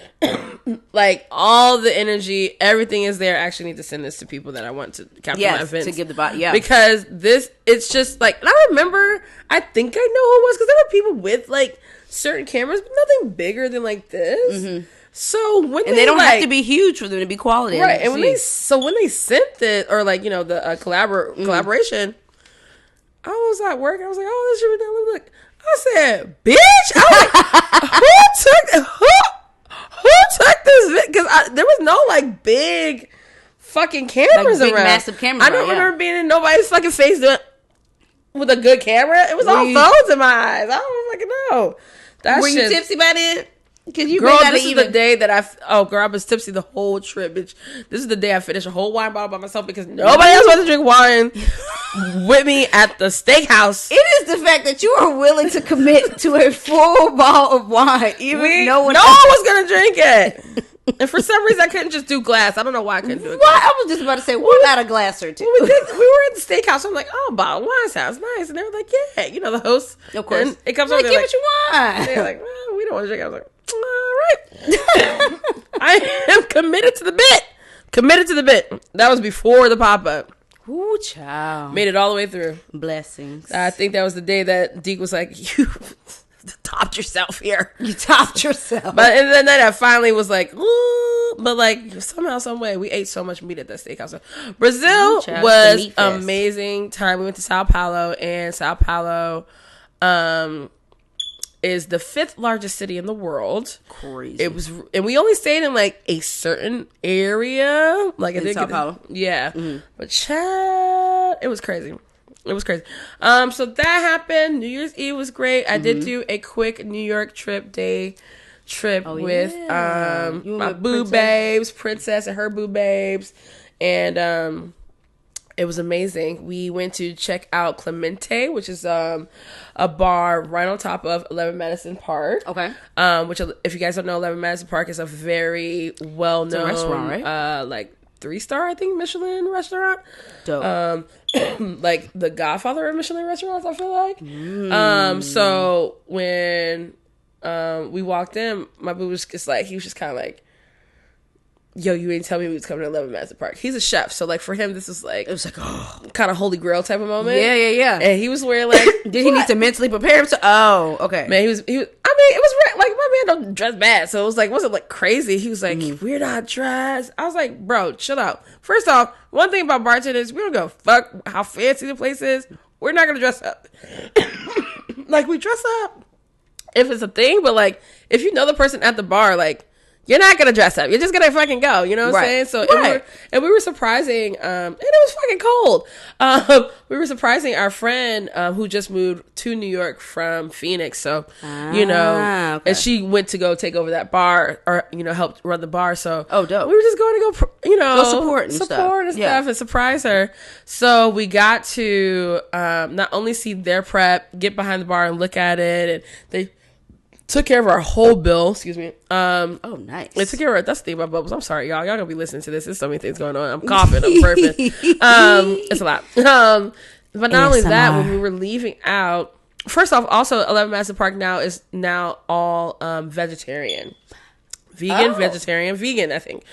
like all the energy, everything is there. I actually need to send this to people that I want to capture my events. To give the bot, because it's just like, and I remember, I think I know who it was, because there were people with like certain cameras, but nothing bigger than like this. Mm-hmm. So when they don't have to be huge for them to be quality, right? And when they sent it, or like, you know, the collaboration, I was at work. I was like, oh, this should be done. Look, I said, bitch. I was like, who took this? Because there was no like big fucking cameras like big, around. Massive cameras. I don't remember being in nobody's fucking face with a good camera. It was all phones in my eyes. I don't fucking know. Were you tipsy by then? Cause you girl, this is the day that I was tipsy the whole trip, bitch. This is the day I finished a whole wine bottle by myself because nobody else wanted to drink wine with me at the steakhouse. It is the fact that you are willing to commit to a full bottle of wine, even no one was gonna drink it. And for some reason, I couldn't just do glass. I don't know why I couldn't do it. What? I was just about to say, what about a glass or two? We were at the steakhouse. I'm like, oh, bottle of wine sounds nice. And they were like, yeah. You know, the host. Of course. And it comes over, like, give what you want. They're like, well, we don't want to drink. I was like, all right. I am committed to the bit. Committed to the bit. That was before the pop-up. Ooh, child. Made it all the way through. Blessings. I think that was the day that Deke was like, you topped yourself here. You topped yourself. But and then I finally was like, ooh, but like somehow, some way, we ate so much meat at that steakhouse. So Brazil was amazing time. We went to Sao Paulo, and Sao Paulo is the 5th largest city in the world. Crazy. It was, and we only stayed in like a certain area, like in Sao Paulo. Yeah, but child, it was crazy. It was crazy. So that happened. New Year's Eve was great. I did do a quick New York trip with my boo babes, Princess and her boo babes, and it was amazing. We went to check out Clemente, which is a bar right on top of 11 Madison Park. Okay. Which, if you guys don't know, 11 Madison Park is a very well-known restaurant, right? Like 3-star, I think, Michelin restaurant. Dope. Like the godfather of Michelin restaurants, I feel like. So when we walked in, my boo was just like, he was just kind of like, yo, you ain't tell me we was coming to 11 Madison Park. He's a chef, so like for him, this is like, it was like, oh, kind of holy grail type of moment. Yeah. And he was wearing like, did he need to mentally prepare himself? Oh, okay. Man, he was. I mean, it was like, my man don't dress bad, so it was like, wasn't like crazy. He was like, we're not dressed. I was like, bro, chill out. First off, one thing about bartenders, we don't go fuck how fancy the place is. We're not gonna dress up. Like, we dress up if it's a thing, but like, if you know the person at the bar, like, you're not gonna dress up. You're just gonna fucking go. You know what I'm saying? So, and we were surprising, and it was fucking cold. We were surprising our friend who just moved to New York from Phoenix. So, you know, okay. and she went to go take over that bar, or helped run the bar. So, dope. We were just going to go, go support and stuff and surprise her. So we got to not only see their prep, get behind the bar and look at it, and they took care of our whole bill. Excuse me. Oh, nice. They took care of that's the thing about bubbles. I'm sorry, y'all. Y'all gonna be listening to this. There's so many things going on. I'm coughing. I'm burping. It's a lot. But not only that, when we were leaving out, first off, also 11 Madison Park is now all vegetarian. Vegetarian, vegan, I think.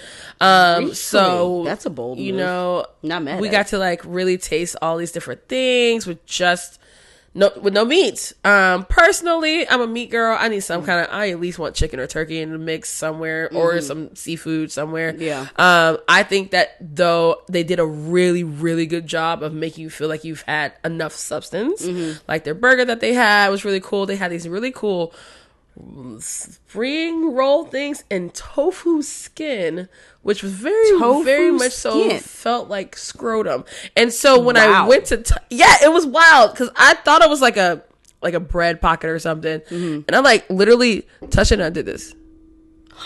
So that's a bold move. Not mad. We got to like really taste all these different things with no meat. Personally, I'm a meat girl. I need some kind of, I at least want chicken or turkey in the mix somewhere, or some seafood somewhere. Yeah. I think that though they did a really, really good job of making you feel like you've had enough substance. Like their burger that they had was really cool. They had these really cool spring roll things and tofu skin, which was very much so felt like scrotum. And so when I went to it was wild because I thought it was like a bread pocket or something, and I like literally touched it and I did this.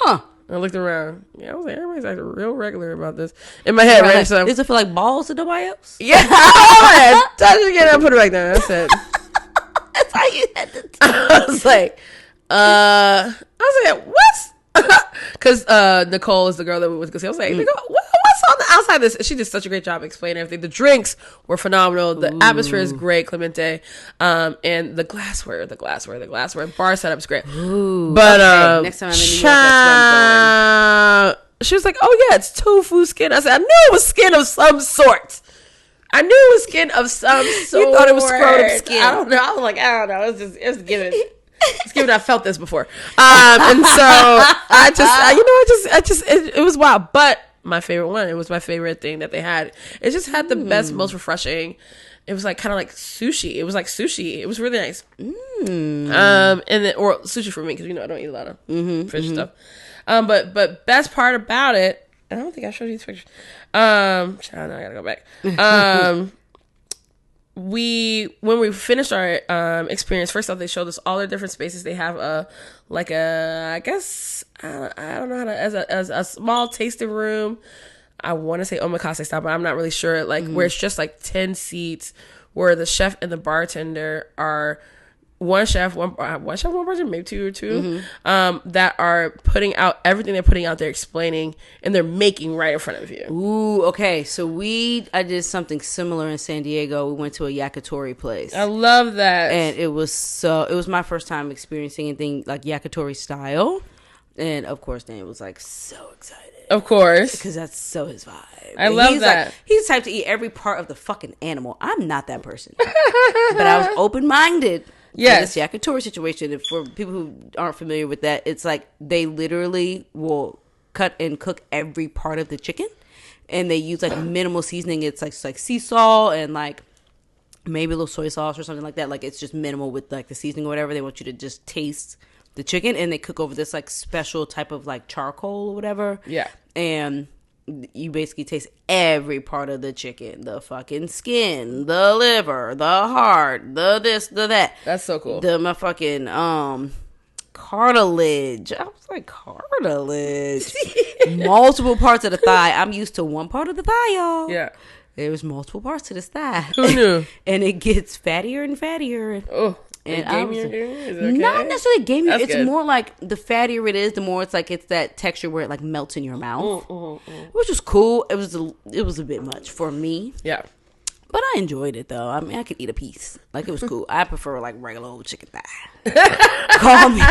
I looked around. I was like, everybody's like real regular about this. In my head, right? So, does it feel like balls to nobody else? Yeah. I touched it again and I put it back down. I said, that's how you had to I was like, I was like, what? Because Nicole is the girl that we went to go see. I was like, what's on the outside of this? She did such a great job explaining everything. The drinks were phenomenal. The atmosphere is great, Clemente. And the glassware. Bar setup is great. But next time I'm in New York, that's where I'm going. She was like, oh yeah, it's tofu skin. I said, I knew it was skin of some sort. You thought it was scrotum skin. I don't know. I was like, I don't know. It was giving. It's given I felt this before. And so it was wild. But my favorite one, it was my favorite thing that they had. It just had the best, most refreshing. It was like kind of like sushi. It was like sushi. It was really nice. And then, or sushi for me, because I don't eat a lot of fish stuff. But best part about it, and I don't think I showed you these pictures. Now I gotta go back. when we finished our experience, first off, they showed us all their different spaces. They have I guess I don't know how to, as a small tasting room. I want to say omakase style, but I'm not really sure. Like where it's just like 10 seats, where the chef and the bartender are one chef, one bartender, maybe two or two, that are putting out everything they're putting out there, explaining, and they're making right in front of you. Ooh, okay. So I did something similar in San Diego. We went to a yakitori place. I love that. And it was my first time experiencing anything like yakitori style. And of course, Daniel was like so excited. Of course. Because that's so his vibe. I love that. Like, he's the type to eat every part of the fucking animal. I'm not that person. But I was open-minded. Yes. For this yakitori situation. And for people who aren't familiar with that, it's like they literally will cut and cook every part of the chicken. And they use like minimal seasoning. It's like sea salt and like maybe a little soy sauce or something like that. Like it's just minimal with like the seasoning or whatever. They want you to just taste the chicken, and they cook over this like special type of like charcoal or whatever. Yeah. And you basically taste every part of the chicken, the fucking skin, the liver, the heart, the this, the that. That's so cool. The motherfucking cartilage. I was like, cartilage. Multiple parts of the thigh. I'm used to one part of the thigh, y'all. Yeah. There was multiple parts to this thigh. Who knew? And it gets fattier and fattier. Oh. And gamier? Is it okay? Not necessarily gamier. That's it's good. More like the fattier it is, the more it's like it's that texture where it like melts in your mouth, which was cool. It was a bit much for me. Yeah, but I enjoyed it though. I mean, I could eat a piece. Like it was cool. I prefer like regular old chicken thigh. Call me.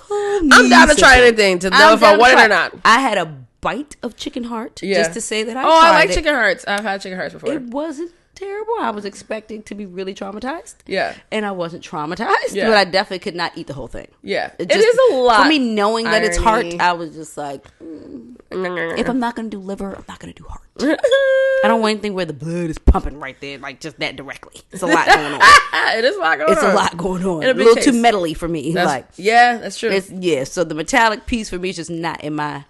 I'm down to try anything to know if I want it or not. I had a bite of chicken heart just to say that I. I like chicken hearts. I've had chicken hearts before. It wasn't terrible. I was expecting to be really traumatized. Yeah. And I wasn't traumatized, but I definitely could not eat the whole thing. Yeah. It is a lot. For me, knowing that it's heart, I was just like, if I'm not going to do liver, I'm not going to do heart. I don't want anything where the blood is pumping right there, like just that directly. It's a lot going on. It is a lot going on. It's a lot going on. A little too metally for me. Yeah, that's true. So the metallic piece for me is just not in my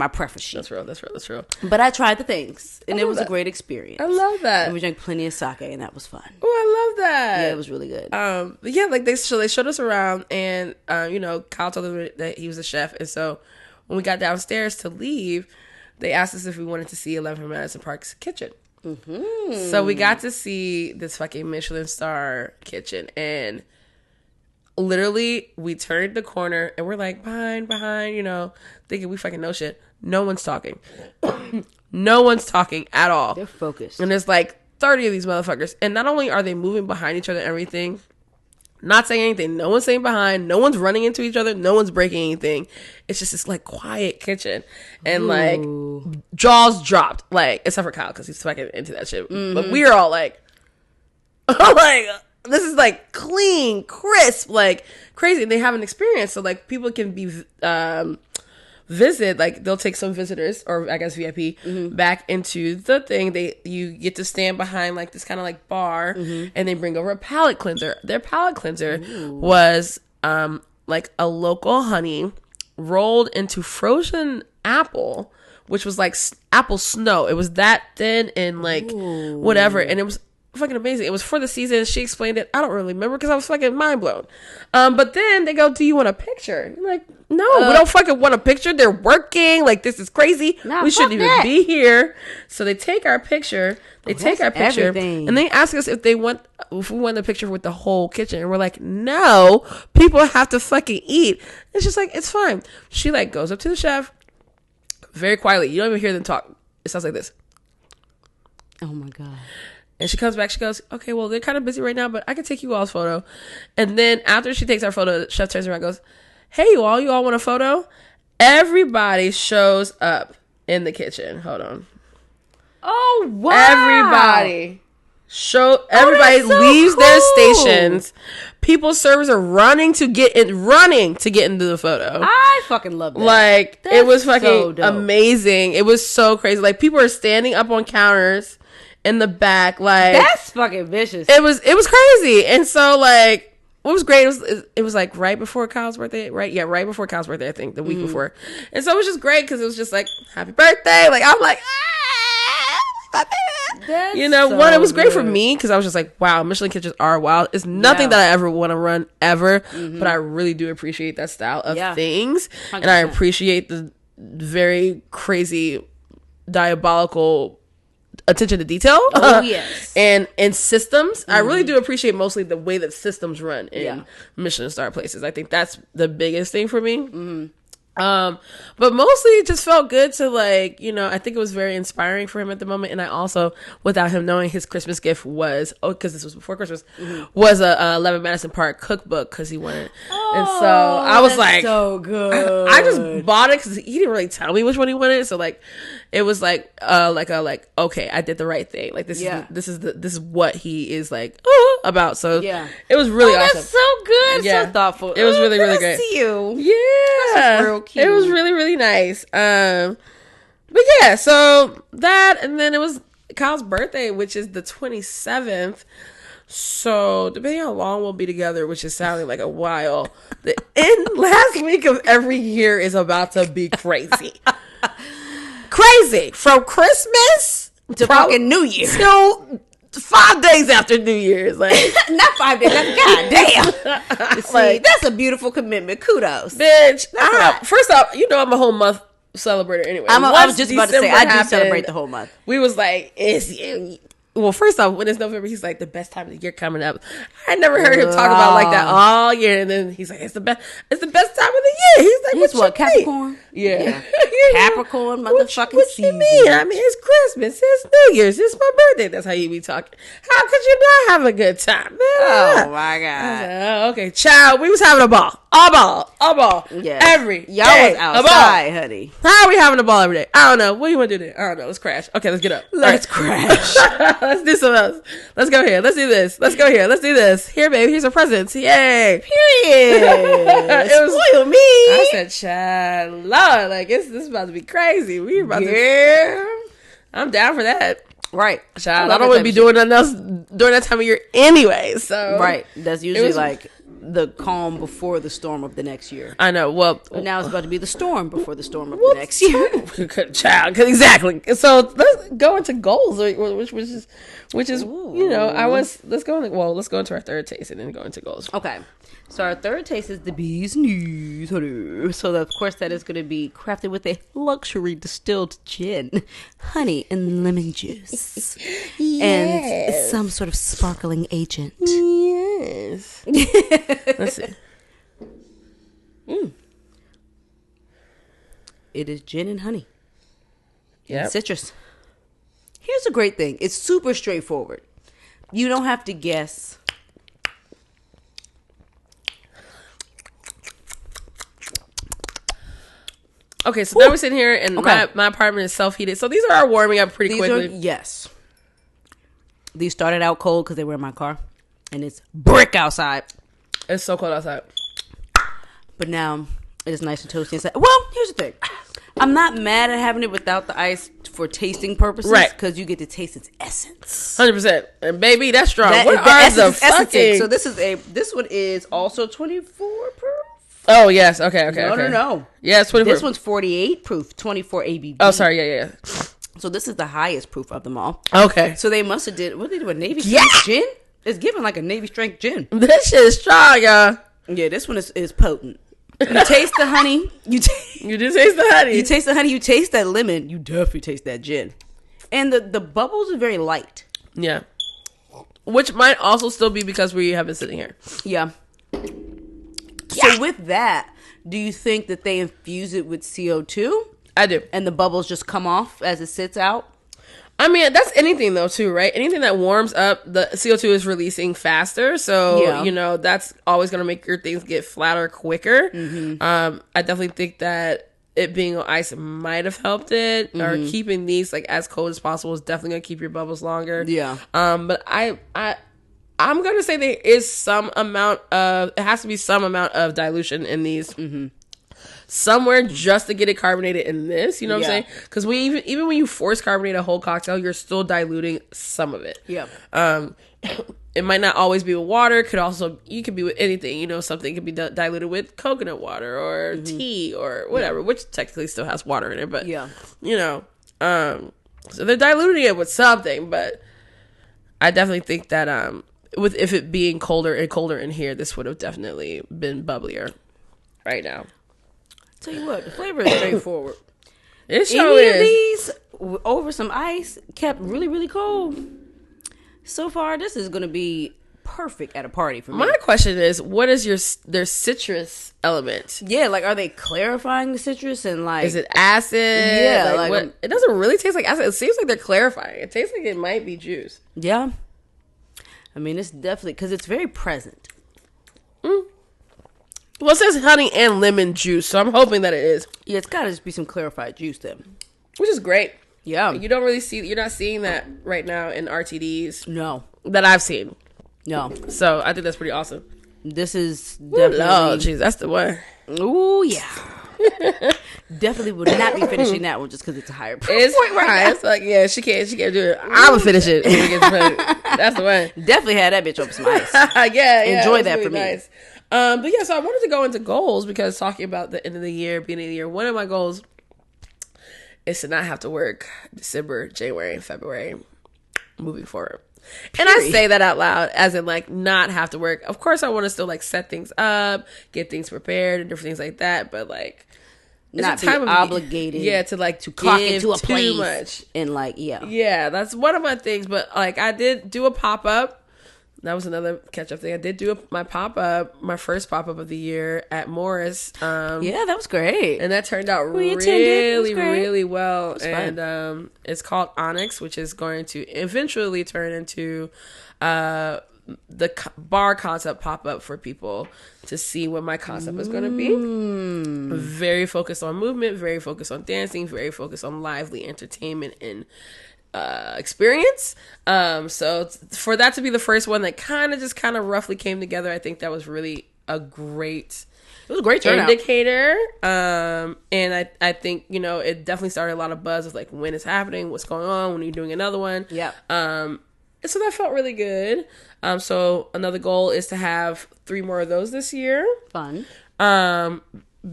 preference sheet. That's real. But I tried the things, and it was a great experience. I love that. And we drank plenty of sake, and that was fun. Oh, I love that. Yeah, it was really good. But yeah, like they showed us around, and Kyle told us that he was a chef, and so when we got downstairs to leave, they asked us if we wanted to see 11 Madison Park's kitchen. Mm-hmm. So we got to see this fucking Michelin star kitchen, and literally we turned the corner and we're like behind, thinking we fucking know shit. No one's talking. No one's talking at all. They're focused. And there's like 30 of these motherfuckers. And not only are they moving behind each other and everything, not saying anything. No one's saying behind. No one's running into each other. No one's breaking anything. It's just this like quiet kitchen. And like jaws dropped. Like, except for Kyle because he's fucking into that shit. Mm-hmm. But we're all like, this is like clean, crisp, like crazy. And they have an experience. So like people can be visit, like they'll take some visitors or I guess VIP back into the thing. You get to stand behind like this kind of like bar and they bring over a palate cleanser. Their palate cleanser was like a local honey rolled into frozen apple, which was like apple snow. It was that thin and like whatever. And it was fucking amazing. It was for the season. She explained it. I don't really remember because I was fucking mind blown. But then they go, "Do you want a picture?" I'm like, "No, we don't fucking want a picture. They're working. Like this is crazy. We shouldn't even be here." So they take our picture. And they ask us if we want the picture with the whole kitchen, and we're like, "No, people have to fucking eat." It's just like it's fine. She like goes up to the chef very quietly. You don't even hear them talk. It sounds like this. Oh my god. And she comes back, she goes, "Okay, well, they're kind of busy right now, but I can take you all's photo." And then after she takes our photo, the chef turns around and goes, "Hey, you all want a photo?" Everybody shows up in the kitchen. Hold on. Oh, wow. Everybody leaves their stations. People's servers are running to get into the photo. I fucking love that. Like, it was fucking amazing. It was so crazy. Like, people are standing up on counters in the back, like that's fucking vicious. It was crazy. And so like what was great it was like right before Kyle's birthday, right before Kyle's birthday, I think the week before. And so it was just great because it was just like happy birthday, like I'm like That's you know, so one, it was great for good. me because I was just like, wow, Michelin kitchens are wild. It's nothing that I ever want to run ever, but I really do appreciate that style of things. 100%. And I appreciate the very crazy, diabolical attention to detail. Oh, yes. and systems. I really do appreciate mostly the way that systems run in Michelin star places. I think that's the biggest thing for me. But mostly it just felt good to, like, you know, I think it was very inspiring for him at the moment. And I also, without him knowing, his Christmas gift was, because this was before Christmas, was a 11 Madison Park cookbook because he wanted. And so I was like, so good. I just bought it because he didn't really tell me which one he wanted. So like, it was like okay, I did the right thing. Like this is what he is like about. So it was really awesome. That's so good. Yeah. So thoughtful. It was really, really great. See you. Yeah. That's real cute. It was really, really nice. But yeah, so that, and then it was Kyle's birthday, which is the 27th. So depending on how long we'll be together, which is sounding like a while, the last week of every year is about to be crazy. Crazy. From Christmas to fucking New Year. Till 5 days after New Year's. Like, not 5 days. Goddamn. See, like, that's a beautiful commitment. Kudos. Bitch. First off, you know I'm a whole month celebrator anyway. I was just about to say, I do celebrate the whole month. We was like, well, first off, when it's November, he's like, the best time of the year coming up. I never heard him talk about like that all year. And then he's like, it's the best time of the year. He's like, what Capricorn? Yeah. Capricorn motherfucking what season. You mean? I mean, it's Christmas, it's New Year's, it's my birthday. That's how you be talking. How could you not have a good time, man? Oh my God. Like, oh, okay, child, we was having a ball. A ball. Yeah. Every Y'all day, was outside, honey. How are we having a ball every day? I don't know. What do you want to do then? I don't know. Let's crash. Okay, let's get up. Let's crash. Let's do something else. Let's go here. Let's do this. Let's go here. Let's do this. Here, baby. Here's our presents. Yay. Period. Spoil me. I said, child, Lord, like, this is about to be crazy. We about to. I'm down for that. Right. Child, I don't want to be doing nothing else during that time of year anyway. So. Right. That's usually like the calm before the storm of the next year. I know. Well, but now it's about to be the storm before the storm of the next year. Child, exactly. So let's go into goals, which is you know, let's go into our third taste and then go into goals. Okay. So our third taste is the bee's knees. So of course that is going to be crafted with a luxury distilled gin, honey, and lemon juice, and some sort of sparkling agent. Yes. Let's see. It is gin and honey. Yeah. Citrus. Here's a great thing. It's super straightforward. You don't have to guess. Okay, so now we're sitting here, and my apartment is self-heated. So these are warming up pretty quickly. Yes. These started out cold because they were in my car, and it's brick outside. It's so cold outside. But now it is nice and toasty inside. Well, here's the thing. I'm not mad at having it without the ice for tasting purposes, right? Because you get to taste its essence. 100%. And baby, that's strong. What are the fucking... So this one is also 24 proof. Oh, yes. Okay. No. Yeah, it's 24. This one's 48 proof, 24 ABV. Oh, sorry. Yeah. So this is the highest proof of them all. Okay. So they must have did, what did they do, a Navy strength gin? It's given like a Navy strength gin. This shit is strong, y'all. Yeah, this one is potent. You taste the honey. You do taste the honey. You taste the honey. You taste that lemon. You definitely taste that gin. And the bubbles are very light. Yeah. Which might also still be because we have been sitting here. Yeah. So with that, do you think that they infuse it with CO2? I do. And the bubbles just come off as it sits out? I mean, that's anything though too, right? Anything that warms up, the CO2 is releasing faster. So, you know, that's always going to make your things get flatter quicker. Mm-hmm. I definitely think that it being on ice might have helped it, or keeping these like as cold as possible is definitely going to keep your bubbles longer. Yeah. But I'm going to say there is it has to be some amount of dilution in these. Mm-hmm. Somewhere just to get it carbonated in this, you know what I'm saying? Because even when you force carbonate a whole cocktail, you're still diluting some of it. Yeah. It might not always be with water. You could be with anything. You know, something could be diluted with coconut water or tea or whatever, which technically still has water in it. But you know, So they're diluting it with something, but I definitely think that with if it being colder and colder in here, this would have definitely been bubblier right now. Tell you what, the flavor is straightforward. It sure Any is. of these over some ice kept really, really cold. So far, this is going to be perfect at a party for me. My question is, what is their citrus element? Yeah, like, are they clarifying the citrus and like... Is it acid? Yeah. Like what? It doesn't really taste like acid. It seems like they're clarifying. It tastes like it might be juice. Yeah. I mean, it's definitely... Because it's very present. Well, it says honey and lemon juice, so I'm hoping that it is. Yeah, it's got to just be some clarified juice then. Which is great. Yeah. You don't really see... You're not seeing that right now in RTDs. No. That I've seen. No. So, I think that's pretty awesome. This is definitely... Oh, jeez, that's the one. Ooh, yeah. Definitely would not be finishing that one just because it's a higher price It's point right now. It's like, yeah, she can't do it. I'm gonna finish it. When it gets ready. That's the one. Definitely had that bitch over some ice. yeah. Enjoy that really for me. nice. But yeah, so I wanted to go into goals because talking about the end of the year, beginning of the year, one of my goals is to not have to work December, January, and February moving forward. And I say that out loud as in like not have to work. Of course I want to still like set things up, get things prepared and different things like that, but like Not be obligated. to like to clock into a too place much. And like, yeah. Yeah, that's one of my things. But like I did do a pop-up. That was another catch-up thing. I did do my pop-up, my first pop-up of the year at Morris. Yeah, that was great. And that turned out really well. And it's called Onyx, which is going to eventually turn into the bar concept pop-up for people to see what my concept is going to be. Very focused on movement, very focused on dancing, very focused on lively entertainment and experience. So for that to be the first one that kind of roughly came together, I think that was really a great indicator. And I think, you know, it definitely started a lot of buzz of like when it's happening, what's going on, when you're doing another one. Yeah. And so that felt really good. So another goal is to have 3 more of those this year. Fun.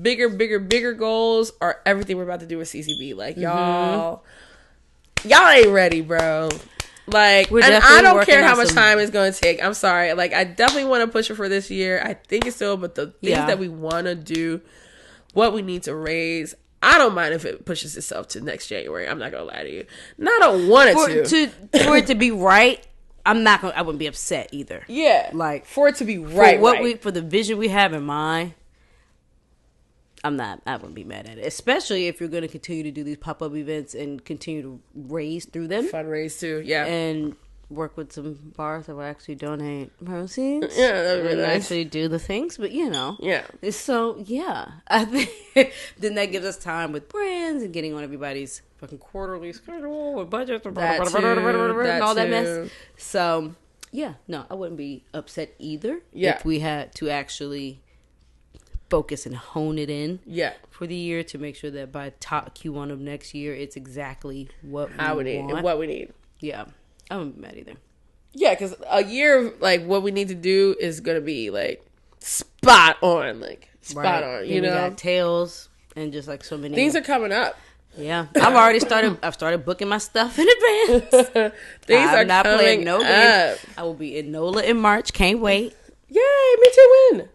Bigger goals are everything we're about to do with CCB. Like y'all ain't ready, bro. Like, and I don't care how much time it's going to take. I'm sorry. Like, I definitely want to push it for this year. I think it's still, but the things that we want to do, what we need to raise, I don't mind if it pushes itself to next January. I'm not going to lie to you. And I don't want it for it to be right. I wouldn't be upset either. Yeah. Like, for it to be right. For the vision we have in mind, I wouldn't be mad at it. Especially if you're going to continue to do these pop-up events and continue to raise through them. Fundraise too, yeah. And work with some bars that will actually donate proceeds. Yeah, that would be nice. Actually do the things, but you know. Yeah. So, yeah. I think then that gives us time with brands and getting on everybody's fucking quarterly schedule with budgets and all that mess. So, yeah. No, I wouldn't be upset either if we had to actually focus and hone it in for the year to make sure that by top Q1 of next year, it's exactly what we want. And what we need. Yeah. I wouldn't be mad either. Yeah, because a year of, like, what we need to do is going to be, like, spot on. Like, spot on, you know? We got tails and just, like, so many. Things are coming up. Yeah. I've started booking my stuff in advance. Things are not playing no games. I will be in NOLA in March. Can't wait. Yay, me too. When?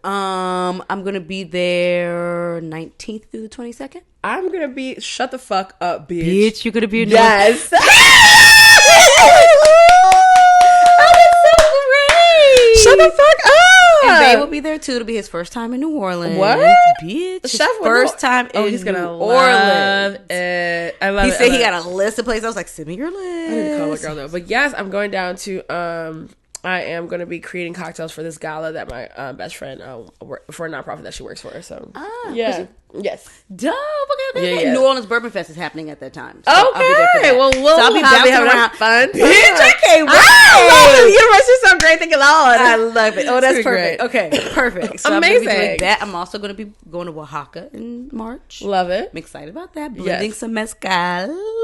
I'm gonna be there 19th through the 22nd. I'm gonna be shut the fuck up, bitch. Bitch, you're gonna be in yes. Shut the fuck up. And Bae will be there too. It'll be his first time in New Orleans. What? Bitch. His Chef first time in he's gonna New Orleans. Love it. I love it. He said he got a list of places. I was like, send me your list. I didn't call my girl though. But yes, I'm going down to I am going to be creating cocktails for this gala that my best friend for a nonprofit that she works for. So yeah, yes, dope. Okay. Yeah. New Orleans Bourbon Fest is happening at that time. So okay, well, I'll be having fun. Bitch, I can't wait. I love it. University's so great. Thank you, Lord. I love it. Oh, that's perfect. Great. Okay, perfect. So amazing. I'm doing that. I'm also going to be going to Oaxaca in March. Love it. I'm excited about that. Blending some mezcal.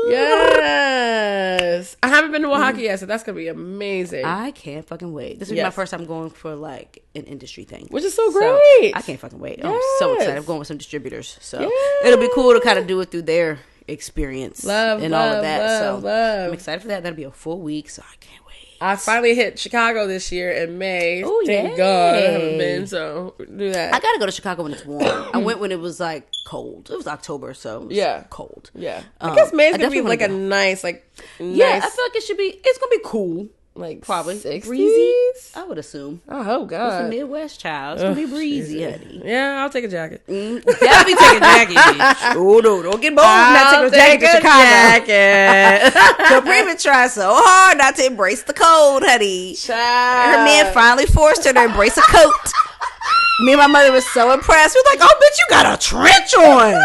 Yes, I haven't been to Oaxaca yet, so that's going to be amazing. I can't fucking wait. This will be my first time going for like an industry thing, which is so great. I can't fucking wait. I'm so excited. I'm going with some distributors, so it'll be cool to kind of do it through their experience Love, and love, all of that. love, So love. I'm excited for that. That'll be a full week, so I can't wait. I finally hit Chicago this year in May. Oh, Thank God I haven't been, so do that. I gotta go to Chicago when it's warm. I went when it was like cold. It was October, so it was cold. Yeah. I guess May's gonna be like a nice, I feel like it should be. It's gonna be cool. Like Probably 60s? breezy. I would assume. Oh It's God. a Midwest child. It's gonna be breezy, honey. Yeah, I'll take a jacket. Definitely take a jacket, bitch. Oh no, don't get bold. Not taking a jacket to Chicago. Jacket. Capri trying so hard not to embrace the cold, honey. Child. Her man finally forced her to embrace a coat. Me and my mother was so impressed. We was like, "Oh, bitch, you got a trench on.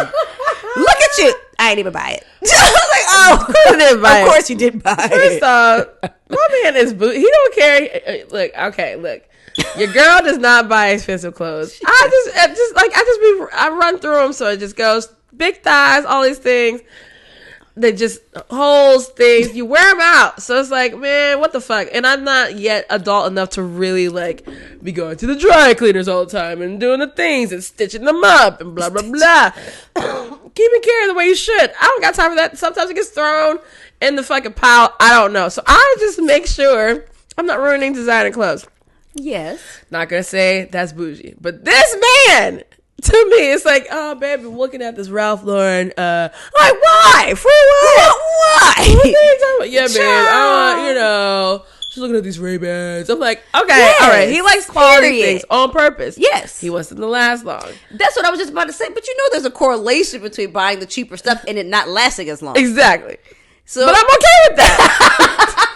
Look at you." I ain't even buy it. I was like, "Oh, of course you didn't buy it." First off, my man is he don't carry. Look. Your girl does not buy expensive clothes. I run through them, so it just goes big thighs, all these things. They just holes, things. You wear them out, so it's like, man, what the fuck? And I'm not yet adult enough to really like be going to the dry cleaners all the time and doing the things and stitching them up and blah blah blah. Keeping care of the way you should. I don't got time for that. Sometimes it gets thrown in the fucking pile. I don't know. So I just make sure I'm not ruining designer clothes. Yes. Not gonna say that's bougie, but this man, to me, it's like, oh, babe, I'm looking at this Ralph Lauren. Like, why? For what? Why? What are you talking about? Yeah, babe. She's looking at these Ray-Bans. I'm like, okay, yes, all right. He likes quality things on purpose. Yes. He wants them to last long. That's what I was just about to say. But you know there's a correlation between buying the cheaper stuff and it not lasting as long. Exactly. So, but I'm okay with that.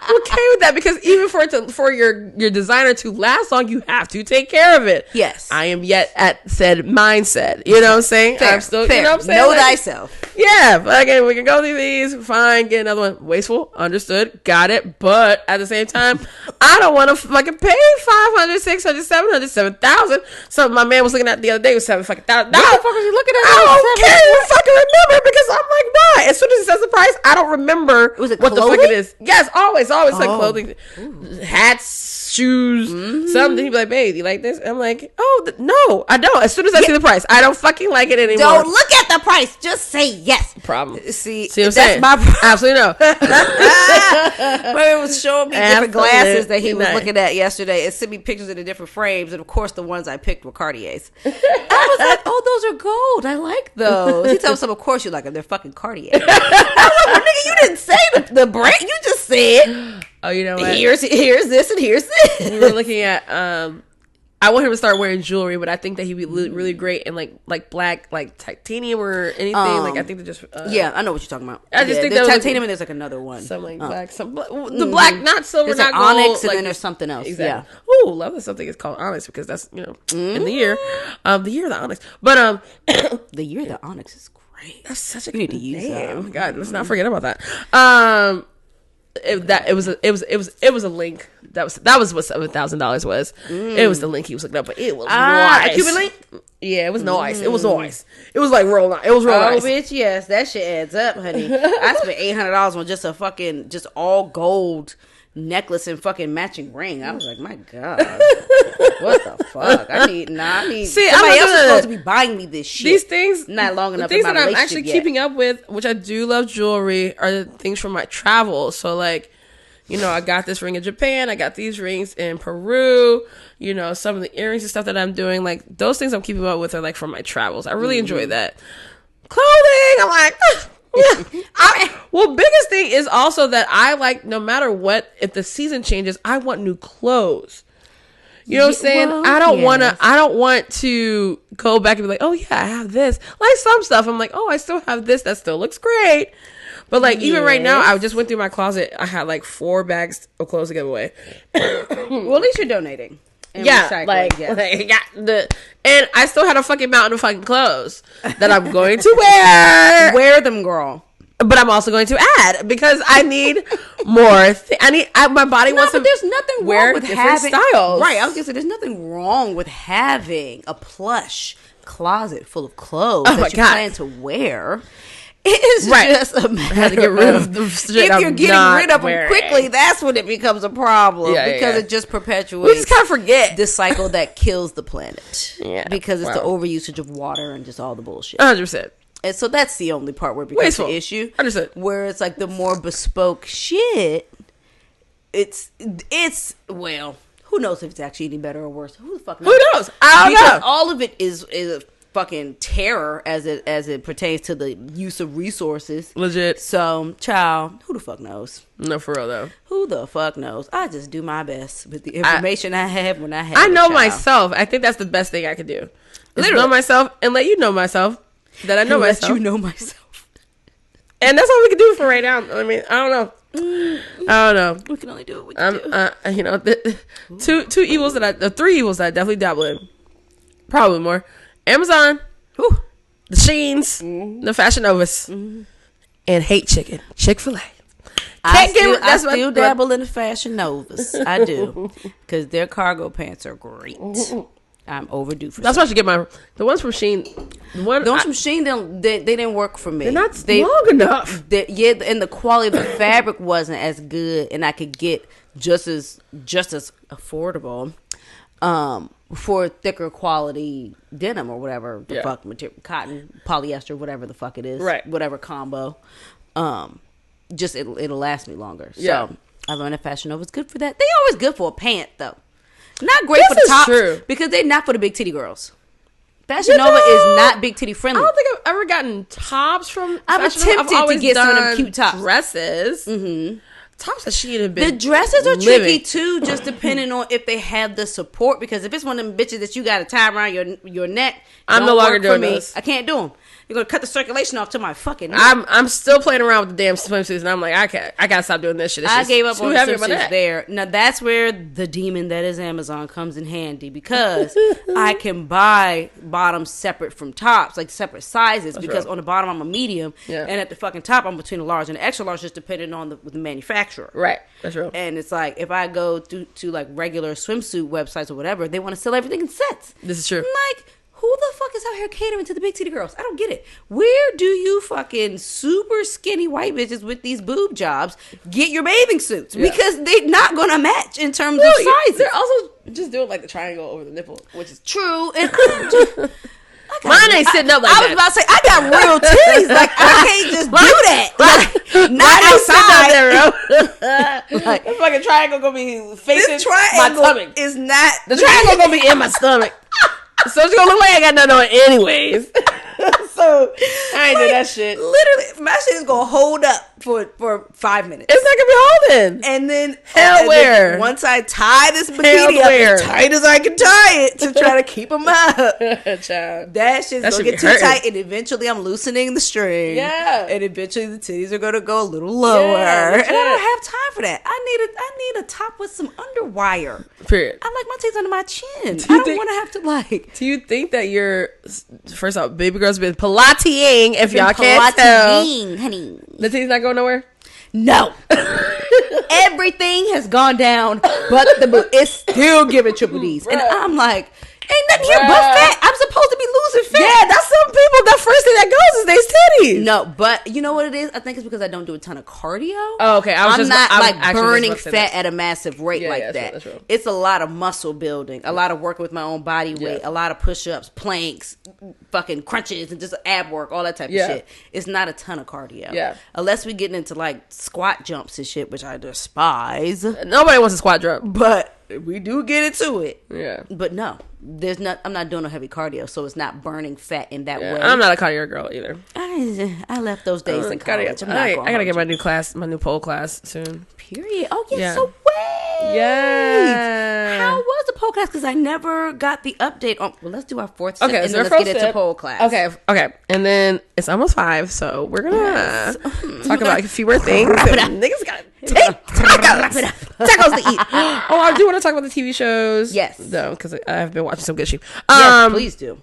I'm okay with that because even for your designer to last long, you have to take care of it. Yes. I am yet at said mindset. You know what I'm saying? Fair, I'm still, fair. you know what I'm saying? Know like, thyself. Yeah, but again, we can go through these. Fine, get another one. Wasteful, understood, got it. But at the same time, I don't want to fucking pay $500, $600, $700, $7,000. So my man was looking at the other day was $7,000. What the fuck was you looking at? I don't care. Fucking remember because I'm like, why? As soon as it says the price, I don't remember was it what clothing? the fuck it is. Yes, always like clothing, hats, shoes, something. He'd be like, babe, you like this? I'm like, no, I don't. As soon as I see the price, I don't fucking like it anymore. Don't look at the price. Just say yes. Problem. See what I'm that's saying? my problem. Absolutely no. But it was showing me different glasses that he was Absolutely looking at yesterday. It sent me pictures in the different frames, and of course, the ones I picked were Cartiers. I was like, "Oh, those are gold. I like those." He told me, "Of course you like them. They're fucking Cartiers." I was like, "Well, nigga, you didn't say the brand. You just said, Oh, you know what? Here's this and here's this." We were looking at. I want him to start wearing jewelry, but I think that he'd be really great in like black, like titanium or anything. Like I think they just. Yeah, I know what you're talking about. I just think there's that titanium and there's like another one. Some like black, the black, not silver, there's not like gold, onyx, and like, then there's something else. Exactly. Yeah. Oh, love that something is called onyx because that's in the year of the onyx. But the year of the onyx is great. That's such a you need to use that. Oh my God, let's not forget about that. It was a link. That was what $7,000 was. It was the link he was looking up, but it was nice. A Cuban link? Yeah, it was nice. It was nice. It was like real nice. It was real nice. Oh, bitch, yes, that shit adds up, honey. I spent $800 on just a fucking all gold necklace and fucking matching ring. I was like, my God, what the fuck? I need. See, somebody else is supposed to be buying me this shit. These things, not long enough. The things in my that I'm actually yet. keeping up with, which I do love jewelry, are the things from my travels. So like, I got this ring in Japan. I got these rings in Peru. Some of the earrings and stuff that I'm doing, like those things I'm keeping up with are like from my travels. I really enjoy that. Clothing, I'm like. Well, biggest thing is also that I like, no matter what, if the season changes, I want new clothes. You know what I'm saying? Well, I don't want to go back and be like, oh yeah, I have this. Like some stuff, I'm like, oh, I still have this. That still looks great. But like even right now, I just went through my closet. I had like 4 bags of clothes to give away. Well, at least you're donating. And and I still had a fucking mountain of fucking clothes that I'm going to wear. Wear them, girl. But I'm also going to add because I need more. My body wants to. But there's nothing wrong with having styles. Right, I was gonna say there's nothing wrong with having a plush closet full of clothes that you plan to wear. It's just a matter. I had to get rid of the shit. If you're getting rid of them quickly, that's when it becomes a problem because it just perpetuates. We just kind of forget the cycle that kills the planet. Yeah, because it's the overusage of water and just all the bullshit. 100%. And so that's the only part where it becomes Wasteful. an issue. Understood. Where it's like the more bespoke shit, it's well, who knows if it's actually any better or worse? Who the fuck knows? Who knows? I don't Because know. all of it is a fucking terror as it pertains to the use of resources. Legit. So, child, who the fuck knows? No, for real though. Who the fuck knows? I just do my best with the information I have when I have. I know child. myself. I think that's the best thing I could do. Is Literally. know myself and let you know myself that I know And myself. let you know myself. And that's all we can do for right now. I mean, I don't know. I don't know. We can only do what we can do. You know, two evils three evils that I definitely dabble in. Probably more. Amazon, Whew. the Sheins, the Fashion Novas, and hate chicken. Chick-fil-A. I still dabble in the Fashion Novas. I do. Because their cargo pants are great. I'm overdue for That's why I should get the ones from Shein. The ones from Shein, they didn't work for me. They're not long enough. And the quality of the fabric wasn't as good, and I could get just as affordable for thicker quality denim or whatever the fuck material, cotton, polyester, whatever the fuck it is, right? Whatever combo. Just it'll last me longer. Yeah. So I learned that Fashion Nova is good for that. They always good for a pant though. Not great for the is tops true. because they're not for the big titty girls. Fashion Nova is not big titty friendly. I don't think I've ever gotten tops from I've Fashion Nova. attempted to get some of them cute tops. Dresses. Mm-hmm. Tops that she have been. The dresses are living. tricky too, just depending on if they have the support. Because if it's one of them bitches that you got to tie around your neck, I'm no longer doing those. I can't do them. You're gonna cut the circulation off to my fucking neck. I'm still playing around with the damn swimsuits, and I'm like, I gotta stop doing this shit. I gave up on the swimsuits there. Now that's where the demon that is Amazon comes in handy because I can buy bottoms separate from tops, like separate sizes. That's because real. on the bottom I'm a medium, and at the fucking top I'm between a large and an extra large, just depending on the manufacturer. Right, that's real. And it's like if I go to like regular swimsuit websites or whatever, they want to sell everything in sets. This is true. I'm like, who the fuck is out here catering to the big titty girls? I don't get it. Where do you fucking super skinny white bitches with these boob jobs get your bathing suits? Yeah. Because they're not going to match in terms of sizes. They're also just doing like the triangle over the nipple, which is true. And mine ain't sitting up like that. I was about to say, I got real titties. Like, I can't just do that. Like, not outside. Like, the fucking triangle gonna be facing This my triangle stomach. is not. The triangle gonna be in my stomach. So it's gonna look like I got nothing on anyways. So I ain't do that shit. Literally, my shit is gonna hold up for 5 minutes. It's not gonna be holding. And then where? Once I tie this bikini up as tight as I can tie it to try to keep them up, Child. that shit's That gonna should get be too hurting. tight, and eventually I'm loosening the string. Yeah. And eventually the titties are gonna go a little lower, Yeah, and I don't have time for that. I need a top with some underwire. Period. I like my titties under my chin. Do I you don't think- want to have to like. Do you think that you're first off, baby girl's been Pilateing? If y'all can't tell, honey. the titties not going nowhere. No. Everything has gone down but the boob. It's still giving triple D's. And I'm like, ain't nothing here but fat. I'm supposed to be losing fat. Yeah, that's some people. The first thing that goes is they titties. No, but you know what it is? I think it's because I don't do a ton of cardio. Oh, okay. I'm not burning fat at a massive rate like yeah, that. that's real. It's a lot of muscle building, a lot of working with my own body weight, a lot of push-ups, planks, fucking crunches, and just ab work, all that type of shit. It's not a ton of cardio. Yeah. Unless we getting into like squat jumps and shit, which I despise. Nobody wants a squat jump. But we do get into it. Yeah. But no, I'm not doing no heavy cardio, so it's not burning fat in that way. I'm not a cardio girl either. I left those days in college. I gotta get my new class, my new pole class soon. Period. Oh, yes. Yeah. So wait. Yeah. How was the pole class? Because I never got the update on. Well, let's do our fourth step, Okay, and so then our let's first get into step- pole class. Okay. And then it's almost 5, so we're gonna talk about a few more things. Niggas got tacos to eat. Oh, I do want to talk about the TV shows. Yes. No, because I've been watching some good shit. Yes, please do.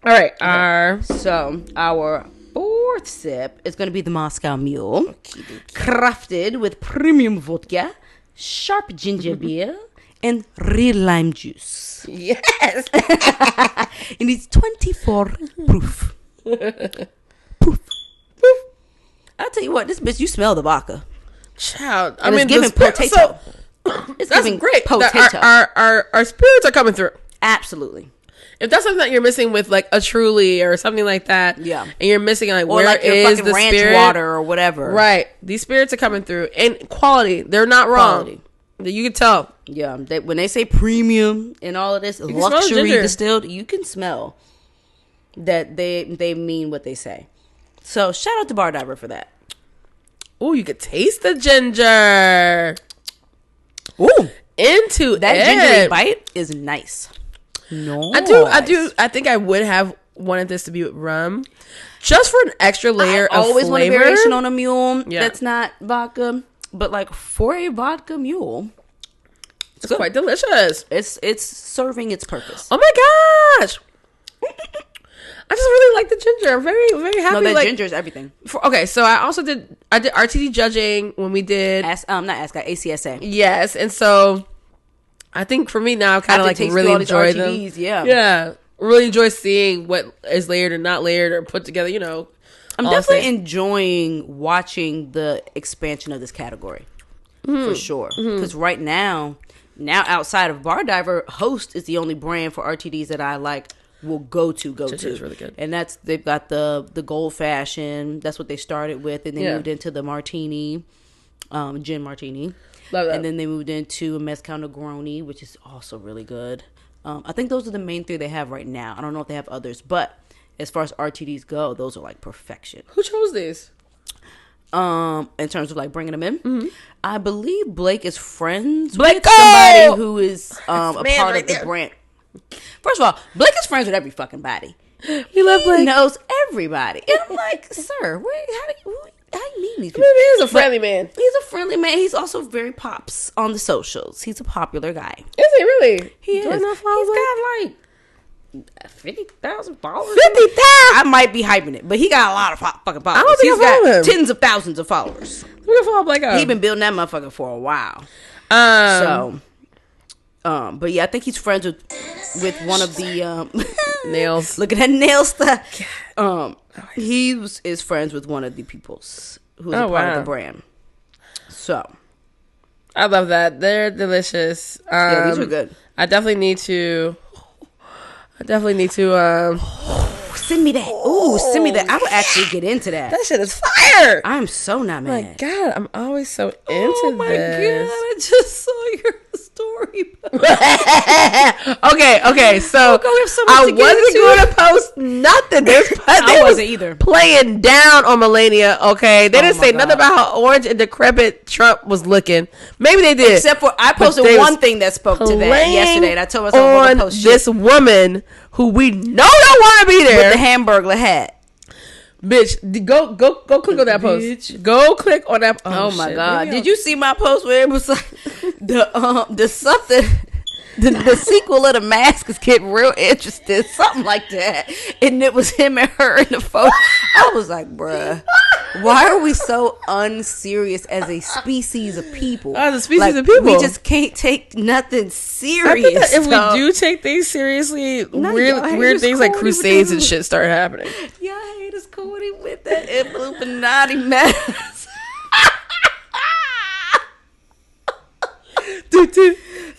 All right. So our fourth sip is going to be the Moscow Mule, crafted with premium vodka, sharp ginger beer, and real lime juice. Yes. And it's 24 proof. Poof. I'll tell you what, this bitch, you smell the vodka. Child. And it's giving potato. So, It's that's giving great. potato. Our spirits are coming through. Absolutely. If that's something that you're missing with like a Truly or something like that, yeah, and you're missing like or where like your is fucking the ranch spirit? water or whatever, right? These spirits are coming through and quality. They're not wrong. Quality. You can tell. Yeah, when they say premium and all of this luxury distilled, you can smell that they mean what they say. So shout out to Bar Diver for that. Ooh, you could taste the ginger. Ooh, into that it. gingery bite is nice. No, I do. I think I would have wanted this to be with rum, just for an extra layer of always flavor. Want a variation on a mule that's not vodka, but like for a vodka mule, it's quite delicious. It's serving its purpose. Oh my gosh. I just really like the ginger. I'm very, very happy. No, that like, ginger is everything. Okay, so I did RTD judging when we did ACSA. Yes, and so I think for me now, I kind of like really enjoy them. Yeah, really enjoy seeing what is layered and not layered or put together. You know, I'm definitely enjoying watching the expansion of this category for sure. Because right now outside of Bar Diver, Host is the only brand for RTDs that I like. Will go to. Is really good. And they've got the gold fashion. That's what they started with, and they moved into the martini, gin martini. Love that. And then they moved into a mezcal Negroni, which is also really good. I think those are the main three they have right now. I don't know if they have others, but as far as RTDs go, those are like perfection. Who chose these? In terms of like bringing them in, I believe Blake is friends with somebody who is a part of the brand. First of all, Blake is friends with every fucking body. He knows everybody. And I'm like, sir, how do you mean these people? He's a friendly man. He's a friendly man. He's also very pops on the socials. He's a popular guy. Is he really? He is. He's got like 50,000 followers. 50,000? I might be hyping it, but he got a lot of fucking followers. I don't think He's got tens of thousands of followers. Look at follow Blake up. He's been building that motherfucker for a while. But yeah, I think he's friends with one of the nails. Look at that nail stuff. He is friends with one of the peoples who's a part of the brand. So I love that. They're delicious. Yeah, these are good. I definitely need to. Send me that. Ooh, send me that. I would actually get into that. That shit is fire. I'm so not mad. My God, I'm always so into this. Oh my God, I just saw your story. Okay, so I wasn't going to post nothing. I wasn't either. Playing down on Melania, okay? They didn't say nothing about how orange and decrepit Trump was looking. Maybe they did. Except for I posted one thing that spoke to that yesterday, and I told myself I wasn't post shit. This woman who we know don't want to be there. With the Hamburglar hat. Bitch, go click on that post. Go click on that. Oh my God! Did you see my post where it was like the something? The sequel of The Mask is getting real interesting, something like that, and it was him and her in the photo. I was like, bruh, why are we so unserious as a species of people? As a species of people, we just can't take nothing serious. If we do take things seriously, weird things like crusades and shit start happening. Y'all hate us Cody with that Illuminati mess.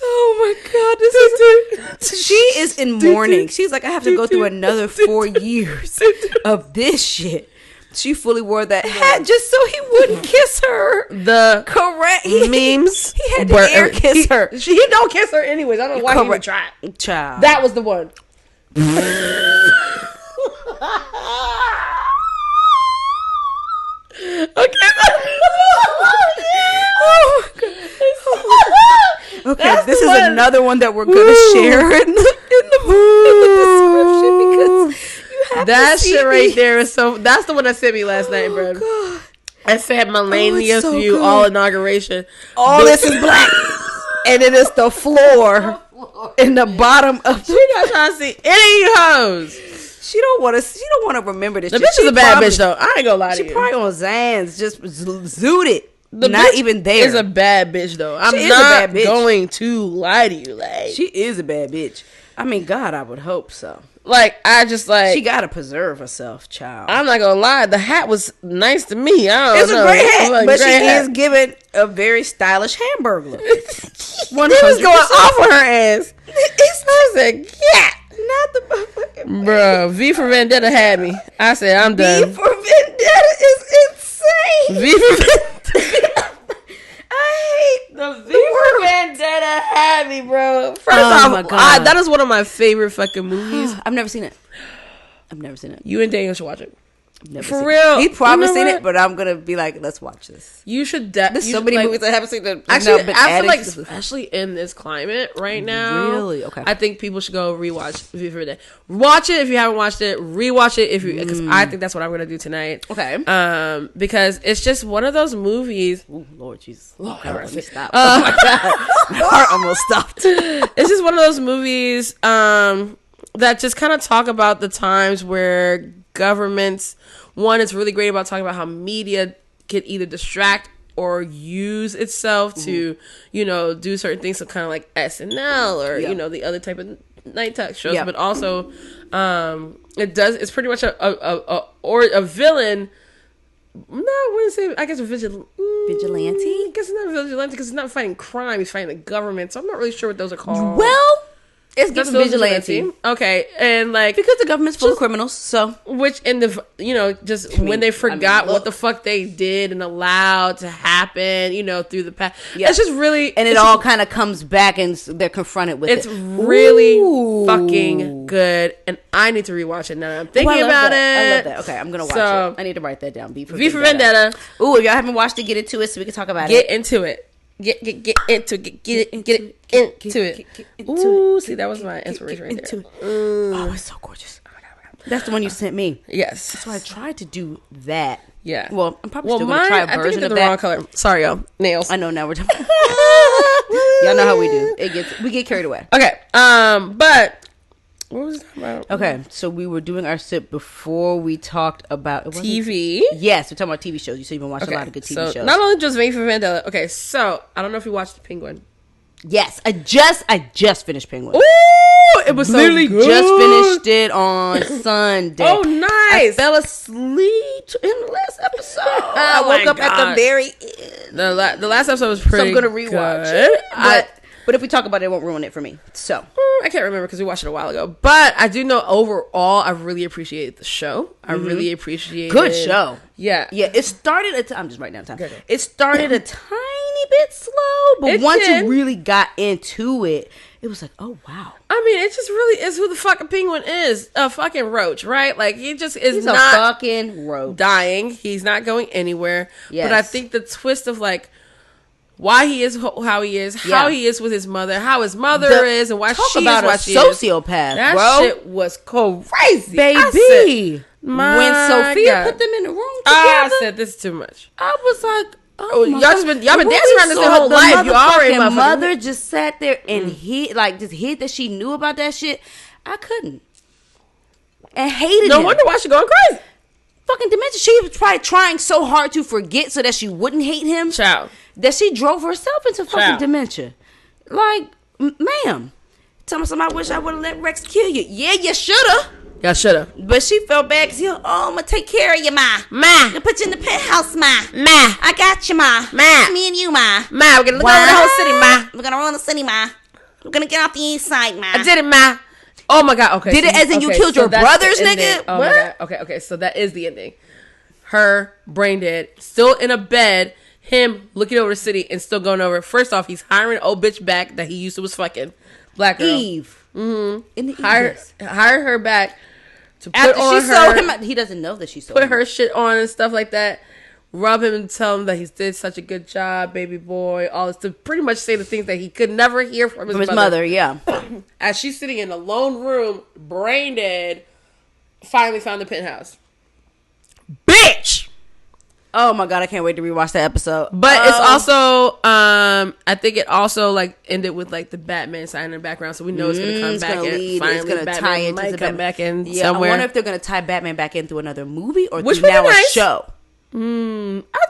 Oh my God, she is in mourning. She's like, I have to go through another 4 years of this shit. She fully wore that hat just so he wouldn't kiss her. The correct memes. He had to air kiss her. He don't kiss her anyways. I don't know why he would try. Child. That was the one. Okay. Oh my God. Okay, this is another one that we're gonna share in the description because you have that to see shit right there is so. That's the one that sent me last night, bro. God. I said Melania's view, all inauguration. All this is black, and it is the floor in the bottom of. She not trying to see any of you hoes. She don't want to remember this. The bitch is a bad bitch though. I ain't gonna lie to you. She probably on Zans, just zooted. Not even there. Is a bad bitch though. I'm not going to lie to you. Like, she is a bad bitch. I mean, God, I would hope so. Like, I just like she gotta preserve herself, child. I'm not gonna lie. The hat was nice to me. It's a great hat, but she is giving a very stylish Hamburglar. 100%. He was going off on her ass. I said, yeah. Not the fucking Bro, V for Vendetta had me. I said, I'm done. V for Vendetta is insane. V for Vendetta. I hate The V for Vendetta had me, bro. First off, my God. that is one of my favorite fucking movies. I've never seen it. You and Daniel should watch it. Never For seen real. it. He's probably You know seen what? it, but I'm gonna be like, let's watch this. You should. There's so many movies I haven't seen that Actually, now been I feel added like, to this. especially in this climate right now, Really? Okay. I think people should go rewatch V for Vendetta. Watch it if you haven't watched it. Rewatch it if you, because I think that's what I'm gonna do tonight. Okay. Because it's just one of those movies. Ooh, Lord Jesus. Lord, Let me stop. Oh my God. My heart almost stopped. It's just one of those movies that just kind of talk about the times where governments. One, it's really great about talking about how media can either distract or use itself to, do certain things. So kind of like SNL or, the other type of night talk shows. But also, it's pretty much a villain. No, I wouldn't say, I guess a vigilante. I guess it's not a vigilante because he's not fighting crime. He's fighting the government. So I'm not really sure what those are called. Well, it's That's given vigilante. Okay, and like because the government's full of criminals, so which in the when they forgot what the fuck they did and allowed to happen, through the past. Yeah. It's just really, and it all kind of comes back and they're confronted with it. It's really fucking good, and I need to rewatch it now. I'm thinking about it. I love that. Okay, I'm gonna watch it. I need to write that down. V for Vendetta. Ooh, if y'all haven't watched it, get into it so we can talk about it. Get into it. Get into it. Ooh, see, that was my inspiration right there. Oh, it's so gorgeous. Oh my God. That's the one you sent me. Yes. So I tried to do that. Yeah. Well, I'm probably still gonna try a version of that. Wrong color. Sorry, y'all. Nails. I know. Now we're talking. Y'all know how we do. We get carried away. Okay. But what was that about? Okay, so we were doing our sip before we talked about TV. Yes, we're talking about TV shows. You said you've been watching a lot of good TV shows. Not only just V for Vendetta. Okay, so I don't know if you watched The Penguin. Yes, I just finished Penguin. Ooh, it was literally so good. Just finished it on Sunday. Oh, nice! I fell asleep in the last episode. I woke up at the very end. The last episode was pretty. So I'm gonna rewatch it. But if we talk about it, it won't ruin it for me. So I can't remember because we watched it a while ago. But I do know overall, I really appreciated the show. I really appreciated good show. Yeah, It started. I'm just writing down time. Okay. It started a tiny bit slow, but once you really got into it, it was like, oh wow. I mean, it just really is who the fucking penguin is. A fucking roach, right? Like he just is He's not a fucking roach. Dying. He's not going anywhere. Yes. But I think the twist of like. Why he is how he is, how he is with his mother, how his mother is, and why she is what she is. Sociopath, that bro. shit was crazy, baby. When Sophia put them in the room together, I said this is too much. I was like, oh y'all been dancing around this their whole life. You already my mother just sat there and hid that she knew about that shit. I couldn't, and hated No him. wonder why she going crazy. Fucking dementia. She was probably trying so hard to forget so that she wouldn't hate him. Child. That she drove herself into fucking dementia. Like, ma'am, tell me something. I wish I would have let Rex kill you. Yeah, you shoulda. Y'all shoulda. But she felt bad because I'm gonna take care of you, ma. Ma. Gonna put you in the penthouse, ma. Ma. I got you, ma. Ma. Me and you, ma. Ma, we're gonna look over the whole city, ma. We're gonna run the city, ma. We're gonna get off the east side, ma. I did it, ma. Oh my God. Okay. Did it as in you killed your brothers, nigga? Oh what? My God. Okay. So that is the ending. Her brain dead, still in a bed. Him looking over the city and still going over. First off, he's hiring an old bitch back that he used to was fucking black girl. Eve. Mm-hmm. In the hire her back to put after on she her. sold him, he doesn't know that she sold put him. her shit on and stuff like that. Rub him and tell him that he did such a good job, baby boy. All this to pretty much say the things that he could never hear from his mother. Yeah. As she's sitting in a lone room, brain dead, finally found the penthouse. Bitch. Oh my God, I can't wait to rewatch that episode. But it's also, I think it also like ended with like the Batman sign in the background, so we know it's gonna come back and finally it's gonna Batman tie into might the come back in yeah, somewhere. I wonder if they're gonna tie Batman back in through another movie or Which through now nice. a show. I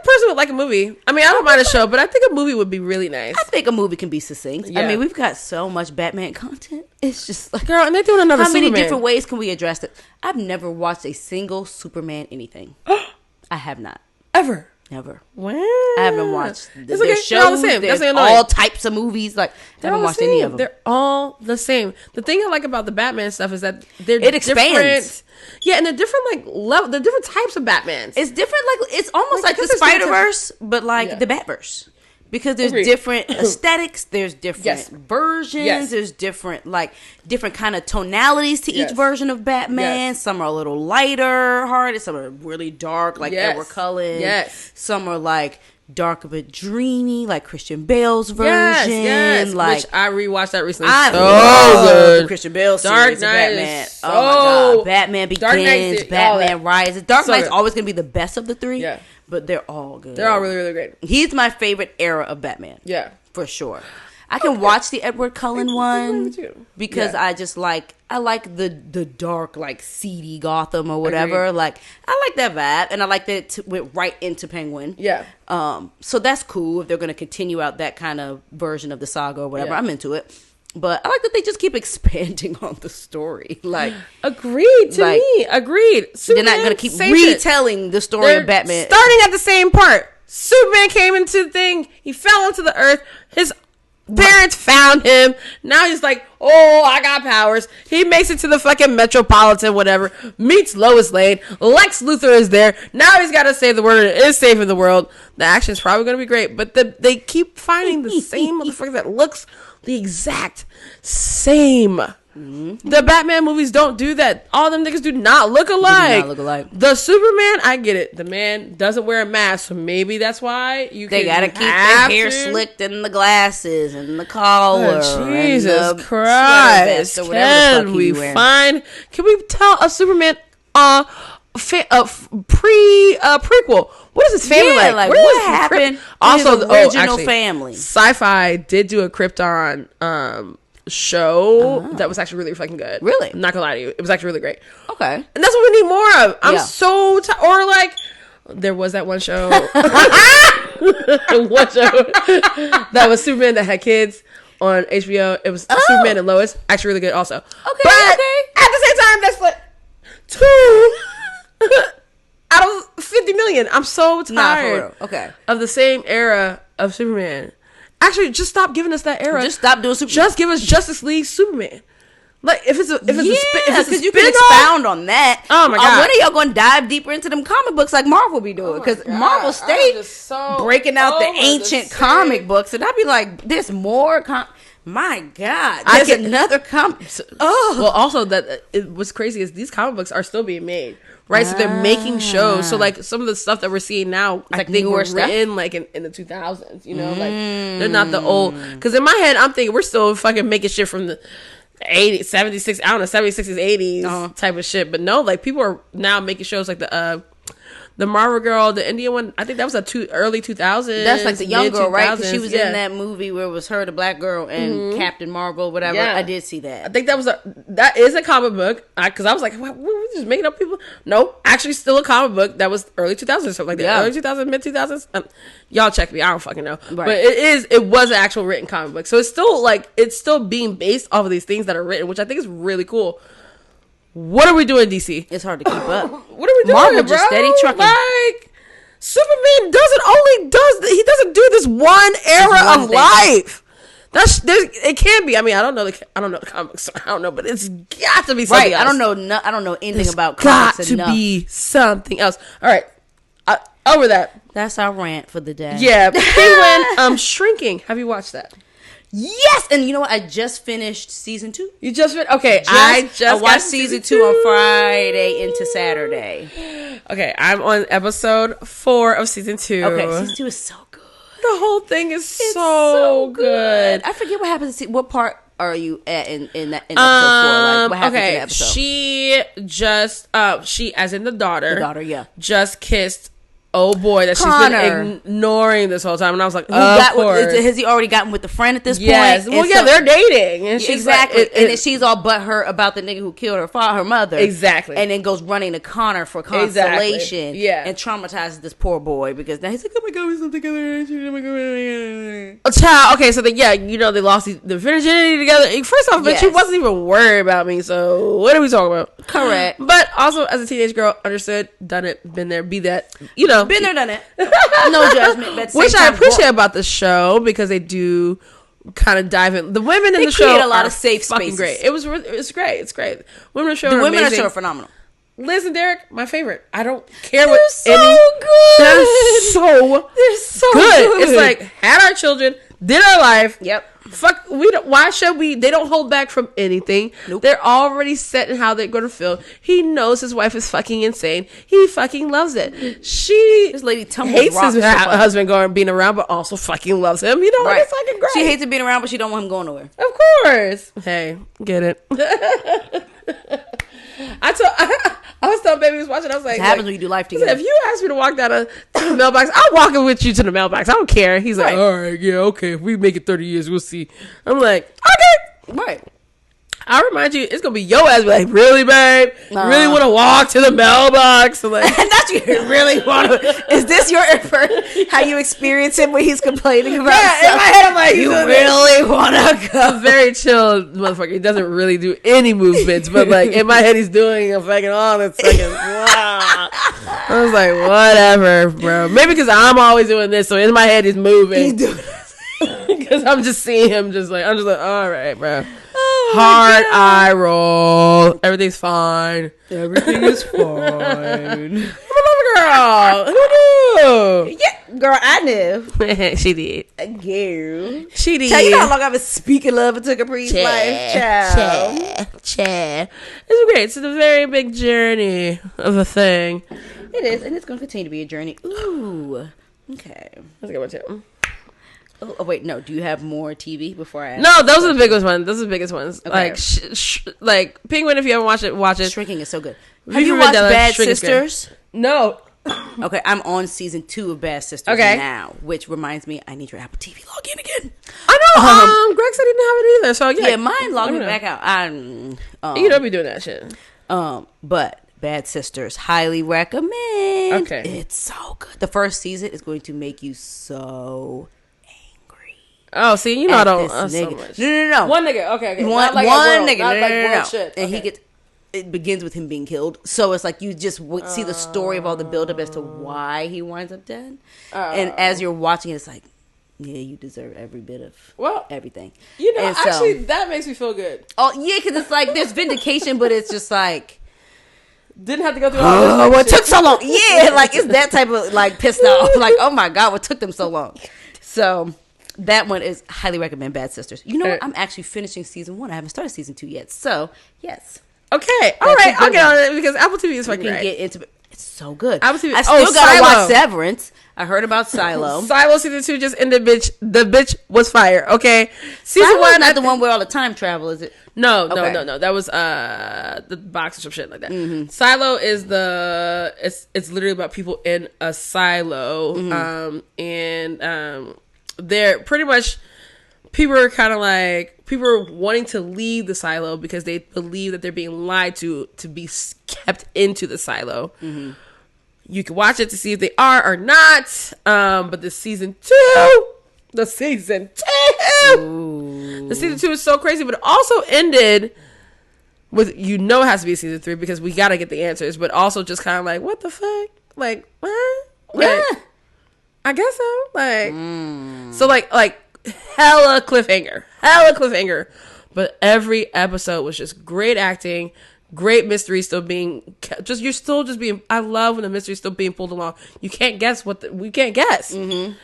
personally would like a movie. I mean, I don't mind a show, but I think a movie would be really nice. I think a movie can be succinct. Yeah. I mean, we've got so much Batman content. It's just like, girl, and they're doing another. How many Superman. different ways can we address it? I've never watched a single Superman anything. I have not. Ever. Never. Wow. I haven't watched It's their okay. shows. They're all the same. That's There's annoying. all types of movies. Like, I haven't watched any of them. They're all the same. The thing I like about the Batman stuff is that they're It expands. Yeah, and they're different, like, the different types of Batmans. It's different. Like, it's almost like the because there's Spider-Verse, but like the Batverse. Because there's Agreed. different aesthetics, there's different versions, Yes. there's different kind of tonalities to each version of Batman. Yes. Some are a little lighter hearted, some are really dark, like Edward Cullen. Yes. Some are like dark but dreamy, like Christian Bale's version. Yes. Like, which I rewatched that recently. I so love good. the Christian Bale Dark series of Knight Batman. is Oh my god, Batman Dark Knight Begins, did all Batman that. Rises. Dark So Knight's good. always gonna be the best of the three. Yeah. But they're all good. They're all really, really great. He's my favorite era of Batman. Yeah. For sure. I can watch the Edward Cullen one because I just like the dark, like seedy Gotham or whatever. Agreed. Like, I like that vibe, and I like that it went right into Penguin. Yeah. So that's cool if they're going to continue out that kind of version of the saga or whatever. Yeah. I'm into it. But I like that they just keep expanding on the story. Like, agreed to me. Agreed. Superman they're not going to keep saved retelling the story They're of Batman. starting at the same part. Superman came into the thing. He fell onto the earth. His parents found him. Now he's like, oh, I got powers. He makes it to the fucking Metropolitan, whatever. Meets Lois Lane. Lex Luthor is there. Now he's got to save the world. It is saving the world. The action's probably going to be great. But they keep finding the same motherfucker that looks the exact same. Mm-hmm. The Batman movies don't do that. All them niggas do not look alike. The Superman, I get it. The man doesn't wear a mask, so maybe that's why they gotta keep their hair slicked and the glasses and the collar. Oh, Jesus and the Christ! Or whatever Can we find? Can we tell a Superman prequel? What is his family like? What happened? Also, the original family. Sci-Fi did do a Krypton show that was actually really fucking good. Really? I'm not gonna lie to you, it was actually really great. Okay. And that's what we need more of. I'm so or like there was that one show that was Superman that had kids on HBO. It was Superman and Lois, actually really good also. Okay. But at the same time, that's like 2 out of 50 million. I'm so tired of the same era of Superman. Actually, just stop giving us that era. Just stop doing Superman. Just give us Justice League Superman. Like if it's because you can expound on that. Oh my god! When are y'all going to dive deeper into them comic books like Marvel be doing? Because Marvel stayed breaking out the ancient comic books, and I'd be like, "There's more." My God, there's another comic. Well, also that what's crazy is these comic books are still being made. Right, so they're making shows. So like some of the stuff that we're seeing now, like they were written like in the 2000s. You know, like they're not the old. Because in my head, I'm thinking we're still fucking making shit from the 80s, 76. I don't know, 70s, 60s, 80s type of shit. But no, like people are now making shows like the Marvel girl, the Indian one. I think that was early 2000s. That's like the young girl, right? Because she was in that movie where it was her, the black girl, and Captain Marvel, whatever. Yeah. I did see that. I think that is a comic book. Because I was like, what, we're just making up people. No, actually, still a comic book that was early 2000s, something like that. Yeah. Early 2000s, mid 2000s. Y'all check me. I don't fucking know. Right. But it was an actual written comic book. So it's still being based off of these things that are written, which I think is really cool. What are we doing, DC? It's hard to keep up. What are we doing, Marvel bro? just steady trucking. Like, Superman doesn't do this one era of life. It can't be. I mean, I don't know the comics. I don't know, but it's got to be something else. I don't know anything about comics. Got to be something else. All right, over that. That's our rant for the day. Yeah, Penguin. Shrinking. Have you watched that? Yes, and you know what? I just finished season 2. You just finished? Okay, I watched season 2 on Friday into Saturday. Okay, I'm on episode 4 of season 2. Okay, season 2 is so good. The whole thing is so good. I forget what happens. What part are you at in episode 4? Like, what happens in the episode? She just as in the daughter, just kissed. Oh boy, that Connor. She's been ignoring this whole time, and I was like, of course. Has he already gotten with the friend at this point? Yes. Well, yeah, they're dating, and she's exactly. Like, and then she's all butthurt about the nigga who killed her mother, exactly, and then goes running to Connor for consolation, yeah, and traumatizes this poor boy because now he's like, oh my god, we're still together. Okay, so they lost the virginity together. First off, but she wasn't even worried about me. So what are we talking about? Correct. But also, as a teenage girl, understood, done it, been there, be that, you know. know. Been there, done it. No judgment. But Which I appreciate about the show because they do kind of dive in. The women in the show create a lot of safe fucking spaces. great. It's great. It's great. Women in the show The are women in the amazing. show are phenomenal. Liz and Derek, my favorite. I don't care They're what so any. good. They're so good. It's like had our children, did our life. Yep. Fuck. We don't. Why should we? They don't hold back from anything. Nope. They're already set in how they're going to feel. He knows his wife is fucking insane. He fucking loves it. This lady hates his husband being around, but also fucking loves him. You know, Right. it's fucking great. She hates him being around, but she don't want him going nowhere. Of course. Hey, get it. I was telling baby was watching. I was like, It happens when you do life I together. said, if you ask me to walk down a mailbox, I'm walking with you to the mailbox. I don't care. He's like, Right. all right, yeah, okay. If we make it 30 years, we'll see. I'm like, okay. Right. I'll remind you, it's gonna be your ass. Be like, really, babe? You really want to walk to the mailbox? I'm like, Not you really want to. Is this your effort? How you experience him when he's complaining about yeah. In stuff? my head, I'm like, You he's really want to go? a very chill motherfucker. He doesn't really do any movements, but like in my head, he's doing a fucking all in seconds. Wow. I was like, whatever, bro. Maybe because I'm always doing this, so in my head, he's moving. He's doing this. Because I'm just seeing him, I'm just like, all right, bro. Oh, Hard eye roll. Everything's fine. everything is fine. I'm a lover girl. Who knew? Yeah, girl, I knew. She did. Girl. She did. Tell you how long I've been speaking love into Capri's life, child. It's great. It's a very big journey of a thing. It is, and it's going to continue to be a journey. Ooh. Okay. That's a good one too. Oh, wait, no. Do you have more TV before I ask? No, those are the biggest ones. Those are the biggest ones. Okay. Like, like Penguin. If you haven't watched it, watch it. Shrinking is so good. Have Have you you watched read that? Bad Shrink is good. Sisters? No. Okay, I'm on season 2 of Bad Sisters now, which reminds me I need your Apple TV login again. I know. Greg said he didn't have it either. So Yeah, mine logged me back out. You don't be doing that shit. But Bad Sisters, highly recommend. Okay. It's so good. The first season is going to make you so angry. Oh, see, you know I don't This so nigga. much. No. One nigga. Okay. One Not like a world. nigga. Not like No. world shit. And Okay. he gets. It begins with him being killed. So it's like you just see the story of all the buildup as to why he winds up dead. And as you're watching it, it's like, yeah, you deserve every bit of everything. You know, And so- actually, that makes me feel good. Oh, yeah, because it's like there's vindication, but it's just like, Didn't have to go through all this. oh, what took so long? Yeah, like it's that type of like pissed off. Like, oh my God, what took them so long? So that one is highly recommend Bad Sisters. You know what? I'm actually finishing season 1. I haven't started season 2 yet. So, yes. Okay, all That's right, a good I'll get one. on it because Apple TV is You fucking can great. get into it. It's so good. Apple TV I still gotta Silo. watch Severance. I heard about Silo. Silo season 2 just ended, bitch. The bitch was fire. Okay, season Silo's 1, not the one where all the time travel, is it? No. Okay. That was the box or some shit like that. Silo is it's literally about people in a silo, and they're pretty much people are wanting to leave the silo because they believe that they're being lied to be kept into the silo. You can watch it to see if they are or not. But the season two is so crazy, but it also ended with, it has to be season 3 because we got to get the answers, but also just kind of like, what the fuck? Like, what? Like, I guess so. Like, so like hella cliffhanger. But every episode was just great acting, great mystery still being you're still just being. I love when the mystery's still being pulled along. You can't guess we can't guess. The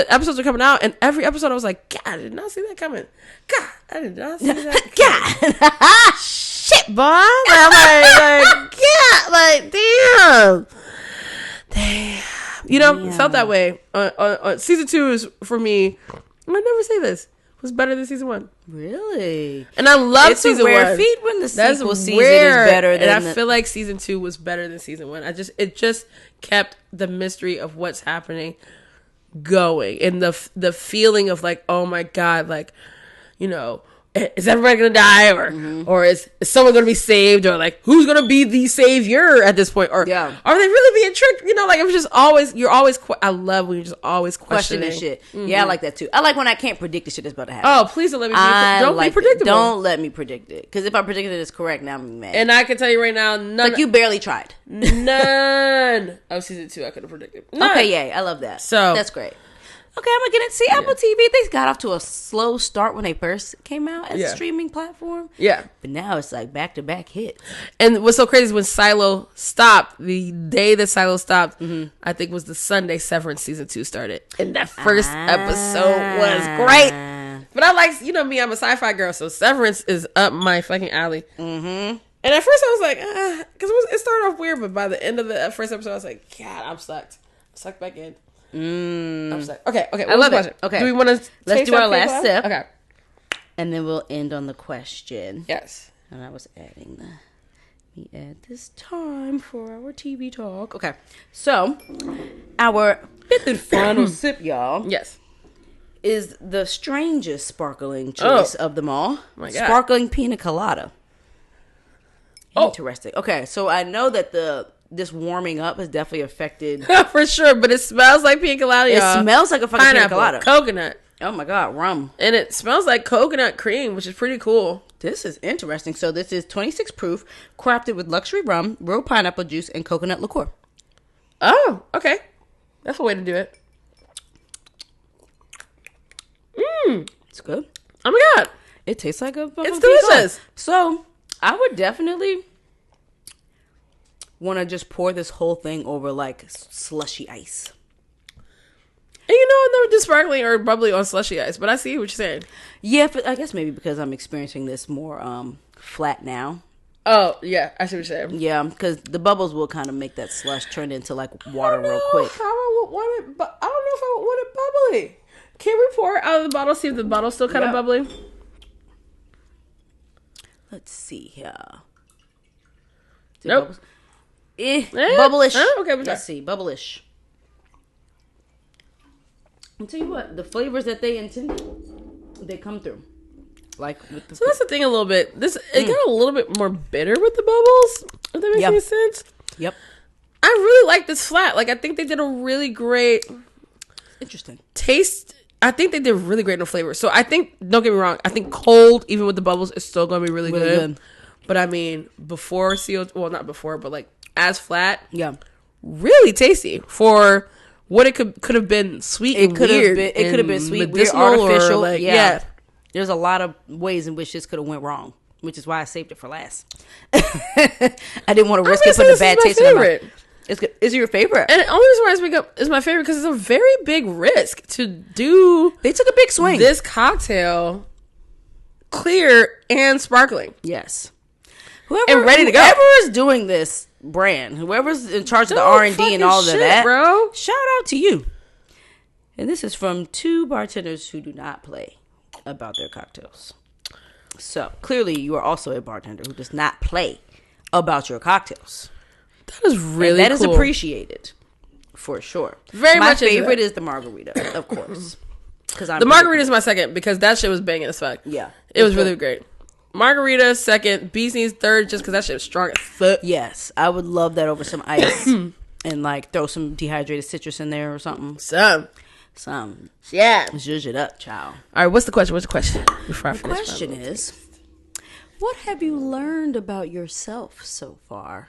episodes were coming out, and every episode I was like, God, I did not see that coming. God, I did not see that. God, shit, boy. I'm like, damn. You know, felt that way. Season 2 is for me. I never say this. Was better than season 1. Really? And I love It's season a rare 1. feat when the sequel season rare, is better than. And I feel like season 2 was better than season 1. It just kept the mystery of what's happening going, and the feeling of like, oh my God, like, you know, is everybody gonna die, or is someone gonna be saved, or like who's gonna be the savior at this point, or are they really being tricked? You know, like it was just always I love when you're just always questioning shit. Yeah, I like that too. I like when I can't predict the shit that's about to happen. Oh, please don't let me be predictable. Don't let me predict it, because if I predicted it is correct, now I'm mad. And I can tell you right now, like you barely tried. None of season 2 I could have predicted. None. Okay, yay, I love that. So that's great. Okay, I'm gonna get it. See, Apple TV, they got off to a slow start when they first came out as a streaming platform. Yeah. But now it's like back-to-back hits. And what's so crazy is when Silo stopped, the day that Silo stopped, I think was the Sunday Severance season 2 started. And that first episode was great. But I like, you know me, I'm a sci-fi girl, so Severance is up my fucking alley. And at first I was like, because it started off weird, but by the end of the first episode, I was like, God, I'm sucked. Sucked back in. I'm sorry. Okay. I love it. Okay. Do we want to let's do our last sip? Okay. And then we'll end on the question. Yes. And I was adding me add this time for our TV talk. Okay. So, our fifth and final sip, y'all. Yes. Is the strangest sparkling choice of them all. My God. Sparkling Piña Colada. Interesting. Okay, so I know that this warming up has definitely affected for sure, but it smells like Piña Colada. It smells like a fucking Piña Colada. Coconut. Oh my God, rum. And it smells like coconut cream, which is pretty cool. This is interesting. So this is 26 proof, crafted with luxury rum, real pineapple juice, and coconut liqueur. Oh, okay. That's a way to do it. It's good. Oh my God. It tastes like a It's delicious. So I would definitely want to just pour this whole thing over like slushy ice. And you know, I've never did sparkling or bubbly on slushy ice, but I see what you're saying. Yeah, but I guess maybe because I'm experiencing this more flat now. Oh, yeah, I see what you're saying. Yeah, because the bubbles will kind of make that slush turn into like water real quick. I don't know if I would want it bubbly. Can we pour it out of the bottle, see if the bottle's still kind of bubbly? Let's see here. Nope. Bubblish. Okay, let's see. Bubblish. I'll tell you what, the flavors that they intended, they come through. Like with the so that's the thing a little bit. It got a little bit more bitter with the bubbles, if that makes any sense. Yep. I really like this flat. Like, I think they did a really great interesting taste. I think they did really great in the flavor. So I think, don't get me wrong, I think cold, even with the bubbles, is still going to be really good. But I mean, before CO2, well, not before, but like as flat, really tasty for what it could have been. Sweet and weird. It could have been sweet, weird, artificial. There's a lot of ways in which this could have went wrong, which is why I saved it for last. I didn't want to risk it putting a bad taste in my mouth. It's good. Is it your favorite? And the only reason why I speak up is my favorite because it's a very big risk to do. They took a big swing. This cocktail clear and sparkling. Yes. Whoever is doing this brand, whoever's in charge of the R&D and all of that, bro. Shout out to you. And this is from 2 bartenders who do not play about their cocktails. So clearly, you are also a bartender who does not play about your cocktails. That is really and that cool. is appreciated for sure. Very my much. My favorite is the margarita, of course. The margarita is my second because that shit was banging as fuck. Yeah, it was really great. Margarita second, bee's knees third, just because that shit was strong as fuck. Yes, I would love that over some ice and like throw some dehydrated citrus in there or something. Some. Yeah. Zhuzh it up, child. All right, what's the question? The question is, what have you learned about yourself so far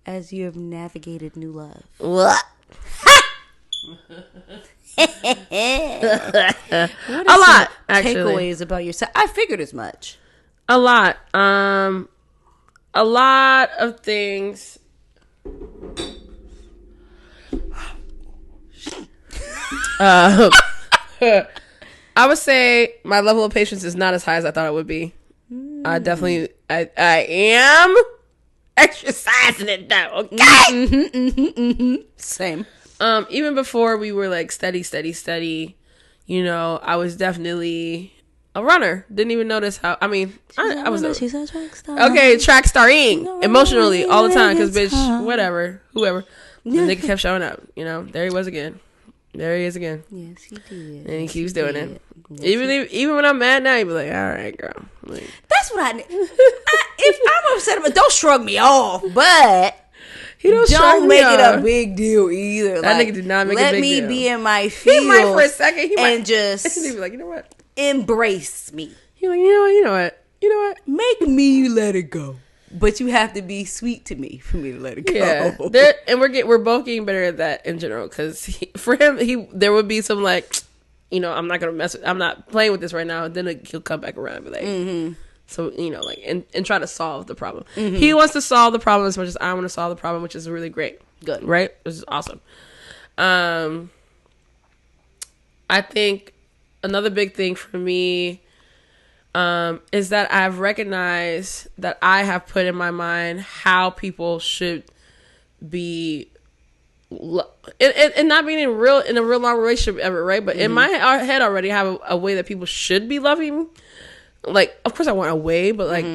as you have navigated new love? What? A lot, actually. Takeaways about yourself. I figured as much. A lot. A lot of things. I would say my level of patience is not as high as I thought it would be. I am exercising it though. Okay. Same. Even before we were like steady, you know, I was definitely a runner. Didn't even notice how. I mean, I was. She's a track star. Okay, track starring emotionally all the time because bitch, whatever, whoever. The nigga kept showing up. You know, there he was again. There he is again. Yes, he did. And he keeps doing it. Yes, even when I'm mad now, he be like, all right, girl. Like, that's what I need. If I'm upset, but don't shrug me off. But don't make it a big deal either. That nigga did not make a big deal. Let me be in my feels. He might for a second. He might just be like, you know what? Embrace me. He like, you know what? Make me let it go. But you have to be sweet to me for me to let it go. Yeah, and we're both getting better at that in general. Because for him, there would be some like, I'm not gonna I'm not playing with this right now. And then he'll come back around and be like, so like, and try to solve the problem. He wants to solve the problem as much as I want to solve the problem, which is really great. Good, right? Which is awesome. I think another big thing for me. Is that I've recognized that I have put in my mind how people should be, and not being in a real long relationship ever, right? But in my head already, I have a way that people should be loving. Like, of course, I want a way, but like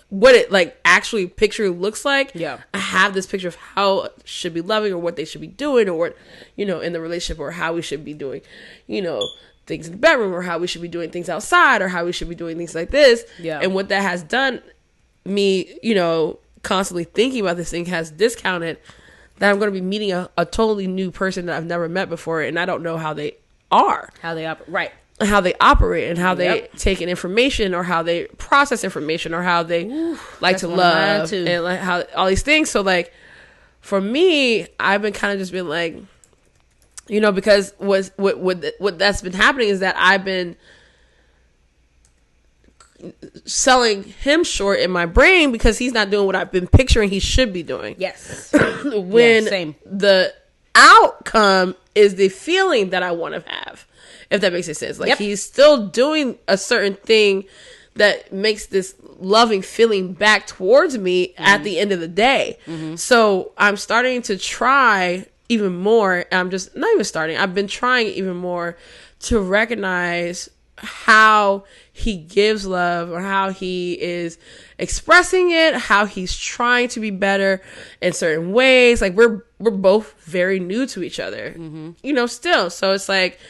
what it like actually picture looks like. Yeah, I have this picture of how it should be loving, or what they should be doing, or what in the relationship, or how we should be doing, things in the bedroom, or how we should be doing things outside, or how we should be doing things like this. Yeah. And what that has done, me, constantly thinking about this thing has discounted that I'm going to be meeting a totally new person that I've never met before, and I don't know how they are. How they operate. Right. How they operate, and how they take in information, or how they process information, or how they like to love, and like how all these things. So like, for me, I've been kind of just been like, because what that's been happening is that I've been selling him short in my brain because he's not doing what I've been picturing he should be doing. Yes. When the outcome is the feeling that I want to have, if that makes any sense. Like, he's still doing a certain thing that makes this loving feeling back towards me at the end of the day. So I'm starting to try even more. I'm just not even starting. I've been trying even more to recognize how he gives love, or how he is expressing it, how he's trying to be better in certain ways. Like, we're both very new to each other, still. So it's like,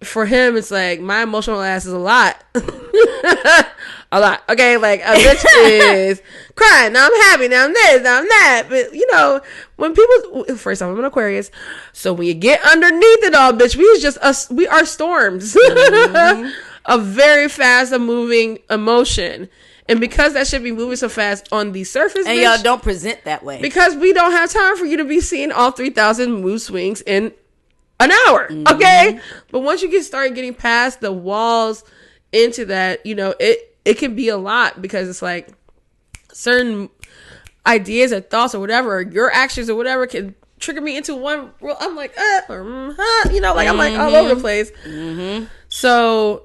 for him, it's like my emotional ass is a lot. A lot. Okay, like a bitch is crying. Now I'm happy. Now I'm this. Now I'm that. But when people, first off, I'm an Aquarius, so when you get underneath it all, bitch, we are storms. A very fast moving emotion. And because that should be moving so fast on the surface, and bitch, y'all don't present that way, because we don't have time for you to be seeing all 3,000 mood swings in an hour. Okay, but once you start getting past the walls into that, it can be a lot, because it's like certain ideas or thoughts or whatever, or your actions or whatever, can trigger me into one. I'm like, I'm like all over the place. So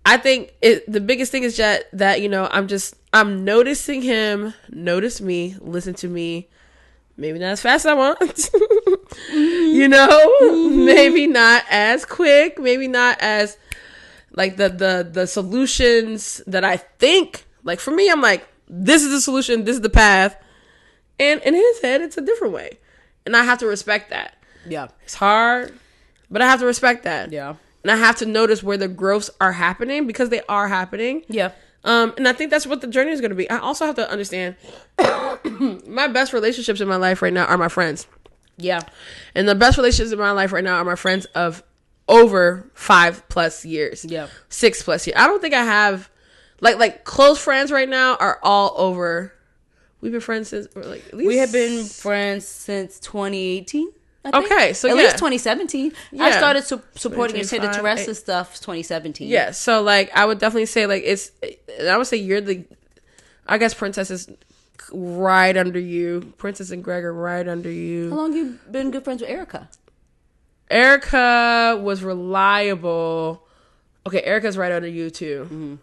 I think the biggest thing is that I'm noticing him, notice me, listen to me. Maybe not as fast as I want, maybe not as quick, maybe not as like the solutions that I think. Like, for me, I'm like, this is the solution, this is the path, and in his head, it's a different way, and I have to respect that. Yeah, it's hard, but I have to respect that. Yeah, and I have to notice where the growths are happening, because they are happening. Yeah. And I think that's what the journey is going to be. I also have to understand my best relationships in my life right now are my friends. Yeah. And the best relationships in my life right now are my friends of over 5+ years. Yeah. 6+ years. I don't think I have like close friends right now are all over. We've been friends since at least we have been friends since 2018. Okay, so at least 2017. Yeah. I started supporting your Tender Teresa stuff 2017. Yeah, so like I would definitely say like I would say you're I guess Princess is right under you. Princess and Greg are right under you. How long you been good friends with Erica? Erica was reliable. Okay, Erica's right under you too.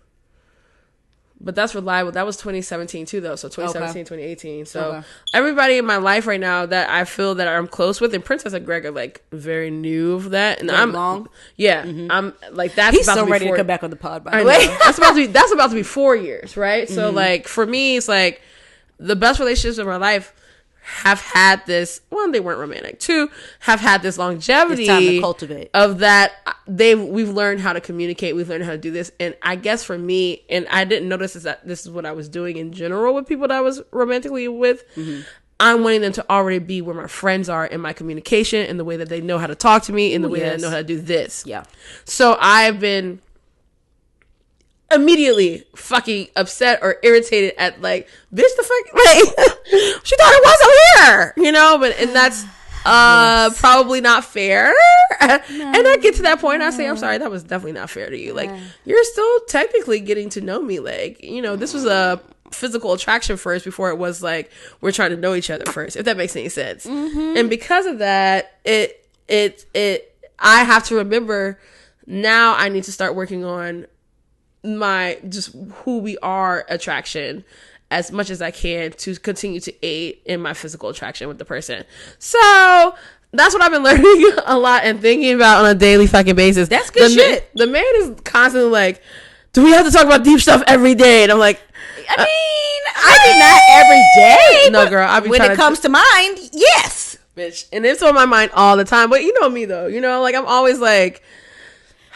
But that's reliable. That was 2017 too, though. So 2017, 2018. So everybody in my life right now that I feel that I'm close with, and Princess and Greg are like very new of that. And I'm long. Yeah, I'm like that's. He's about so to be ready 4, to come back on the pod. By the way, that's about to be 4 years, right? So like for me, it's like the best relationships in my life have had this, one, they weren't romantic. Two, have had this longevity. It's time to cultivate. Of that, we've learned how to communicate. We've learned how to do this. And I guess for me, and I didn't notice this is what I was doing in general with people that I was romantically with. Mm-hmm. I'm wanting them to already be where my friends are in my communication, in the way that they know how to talk to me, in the way that I know how to do this. Yeah. So I've been immediately fucking upset or irritated at like, bitch, the fuck, like, she thought it was over here, you know? And that's probably not fair. And I get to that point and I say, I'm sorry, that was definitely not fair to you. Like, you're still technically getting to know me. Like, you know, this was a physical attraction first before it was like we're trying to know each other first, if that makes any sense. Mm-hmm. And because of that, I have to remember now I need to start working on my just who we are attraction as much as I can to continue to aid in my physical attraction with the person. So that's what I've been learning a lot and thinking about on a daily fucking basis. That's good shit. The man is constantly like, do we have to talk about deep stuff every day? And I'm like, I mean, not every day. No, girl. I be when it comes to mind, yes, bitch. And it's on my mind all the time. But you know me though. You know, like I'm always like,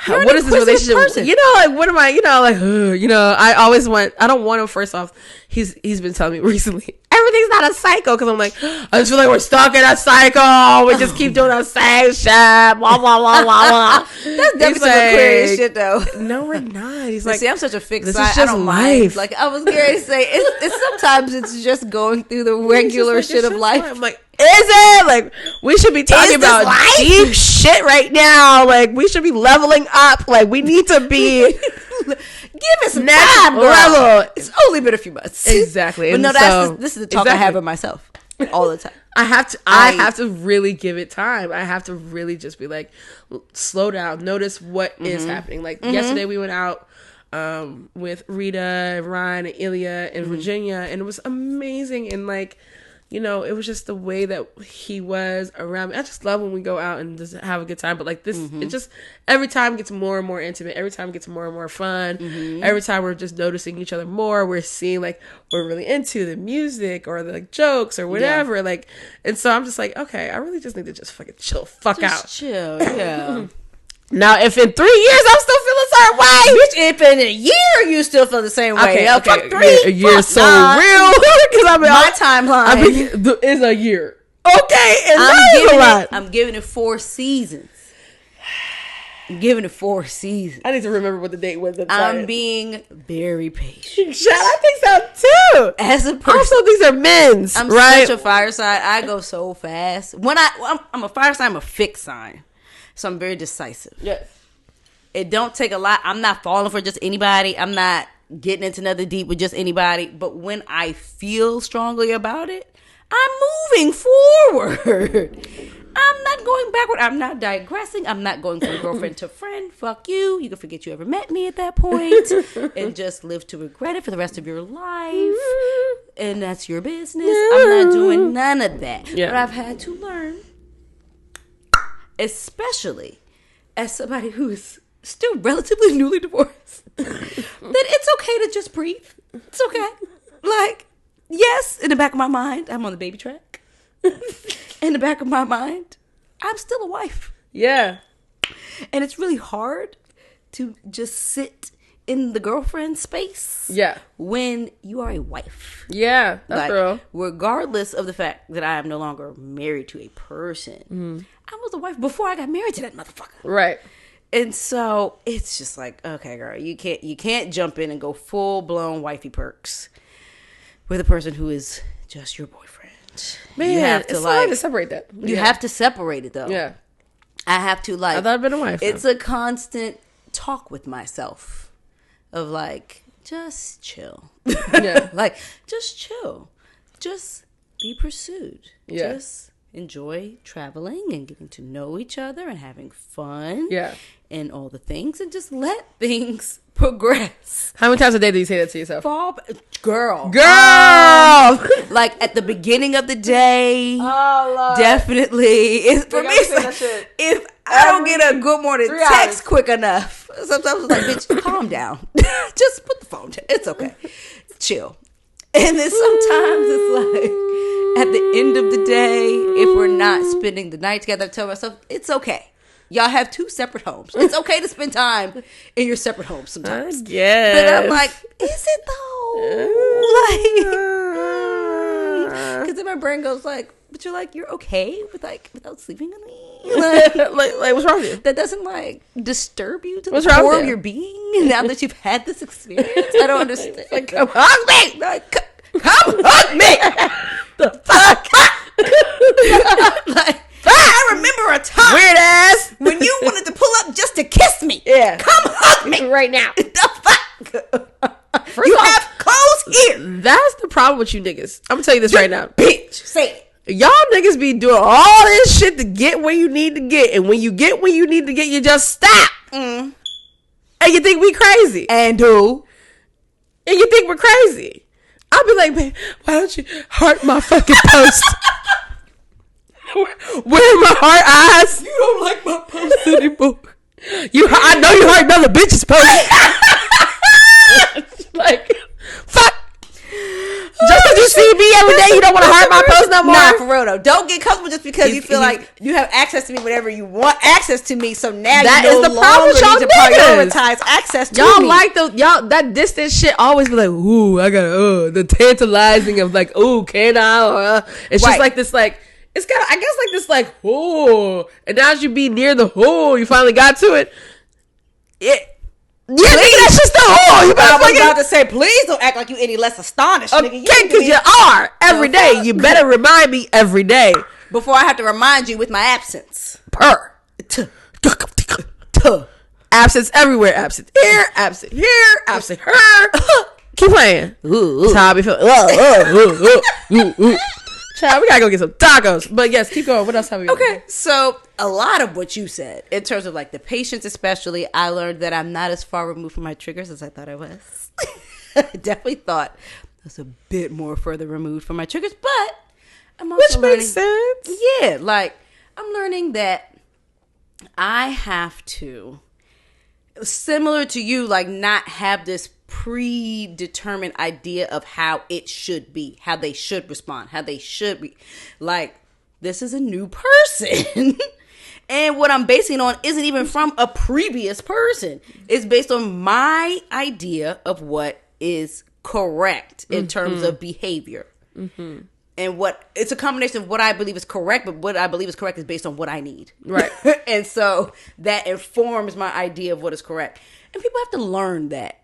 what is this relationship? Person. You know, like what am I? You know, like you know, I don't want him. First off, he's been telling me recently, everything's not a cycle, because I'm like, I just feel like we're stuck in a cycle. We just keep doing the same shit. Blah blah blah blah blah. That's definitely some Aquarius shit, though. No, we're not. He's like, see, I'm such a fixed this side. is just life. Like I was going to say, it's sometimes it's just going through the regular like, shit of life. I'm like, is it? Like, we should be talking about deep shit right now. Like, we should be leveling up. Like, we need to be. Give it some time, girl. It's only been a few months. Exactly. But no, this is the talk I have with myself all the time. I have to really give it time. I have to really just be like, slow down. Notice what is happening. Like, yesterday we went out with Rita, Ryan, and Ilya in Virginia, and it was amazing. And like, you know, it was just the way that he was around me. I just love when we go out and just have a good time. But like this, it just, every time gets more and more intimate. Every time gets more and more fun. Every time we're just noticing each other more. We're seeing like, we're really into the music or the like, jokes or whatever. Yeah. Like, and so I'm just like, okay, I really just need to just fucking chill out. Chill, yeah. Now, if in 3 years I'm still feeling the same way, bitch, if in a year you still feel the same way, okay, fuck 3, a year is so real because I mean, my timeline is a year. Okay, and that's a lot. I'm giving it 4 seasons. I'm giving it 4 seasons. I need to remember what the date was. I'm being very patient. I think so too. As a person, also these are men's. I'm right? such a fire sign. I go so fast. When I'm a fire sign. I'm a fixed sign. So I'm very decisive. Yes. It don't take a lot. I'm not falling for just anybody. I'm not getting into another deep with just anybody. But when I feel strongly about it, I'm moving forward. I'm not going backward. I'm not digressing. I'm not going from girlfriend to friend. Fuck you. You can forget you ever met me at that point and just live to regret it for the rest of your life. And that's your business. I'm not doing none of that. Yeah. But I've had to learn, especially as somebody who is still relatively newly divorced, that it's okay to just breathe. It's okay. Like, yes, in the back of my mind, I'm on the baby track. In the back of my mind, I'm still a wife. Yeah. And it's really hard to just sit in the girlfriend space. Yeah. When you are a wife. Yeah, that's real. Regardless of the fact that I am no longer married to a person, I was a wife before I got married to that motherfucker. Right. And so it's just like, okay, girl, you can't jump in and go full blown wifey perks with a person who is just your boyfriend. Man, you have to, it's hard to separate that. You have to separate it though. Yeah. I have to I thought I'd been a wife. It's a constant talk with myself of like, just chill. Yeah. Like, just chill. Just be pursued. Yeah. Just enjoy traveling and getting to know each other and having fun. Yeah. And all the things, and just let things progress. How many times a day do you say that to yourself? Girl. Like at the beginning of the day. Oh, Lord. Definitely. For me, if I don't get a good morning text quick enough, sometimes it's like, bitch, calm down. Just put the phone down. It's okay. Chill. And then sometimes it's like, at the end of the day, if we're not spending the night together, I tell myself, it's okay. Y'all have 2 separate homes. It's okay to spend time in your separate homes sometimes. Yeah. But I'm like, is it though? Because then my brain goes like, but you're like, you're okay with like without sleeping with me? Like, like what's wrong with you? That doesn't like disturb you to What's the wrong core with of you? your being now that you've had this experience? I don't understand. Like, come hug me! Like, come hug me! The fuck? Like, I remember a time, Weird ass, when you wanted to pull up just to kiss me. Yeah. Come hug me right now. The fuck? First You off, have clothes here. That's the problem with you niggas. I'm gonna tell you this right now. Bitch, say it. Y'all niggas be doing all this shit to get where you need to get, and when you get where you need to get, you just stop. And you think we crazy. And who? And you think we're crazy. I'll be like, babe, why don't you heart my fucking post? Where are my heart eyes? You don't like my post anymore. I know you heart another bitch's post. Like, fuck. Just because you see me every day, you don't want to heart my post no more? Nah, for real though. Don't get comfortable just because you feel like you have access to me whenever you want access to me. So now that you no is the problem longer with y'all need to niggas. prioritize access to Y'all me. like y'all that distant shit always be like, ooh, I got the tantalizing of like, ooh, can I? It's just Right. like this, like it's got, I guess, like this, like, ooh, and now as you be near the ooh, you finally got to it. Yeah, nigga, that's just the ooh. You I was better about to say, please don't act like you any less astonished, nigga. okay, because you are every day. You better remind me every day. Before I have to remind you with my absence. Absence everywhere. Absent here. Absent here. Absent her. Keep playing. That's how I be feeling. Child, we gotta go get some tacos. But yes, keep going. What else have we got? Okay, so a lot of what you said, in terms of like the patience especially, I learned that I'm not as far removed from my triggers as I thought I was. I definitely thought I was a bit more further removed from my triggers, but I'm also Which makes sense. Yeah, like I'm learning that I have to, similar to you, like not have this predetermined idea of how it should be, how they should respond, how they should be. Like, this is a new person. And what I'm basing on isn't even from a previous person. It's based on my idea of what is correct in terms of behavior. And what it's a combination of what I believe is correct, but what I believe is correct is based on what I need. Right. And so that informs my idea of what is correct. And people have to learn that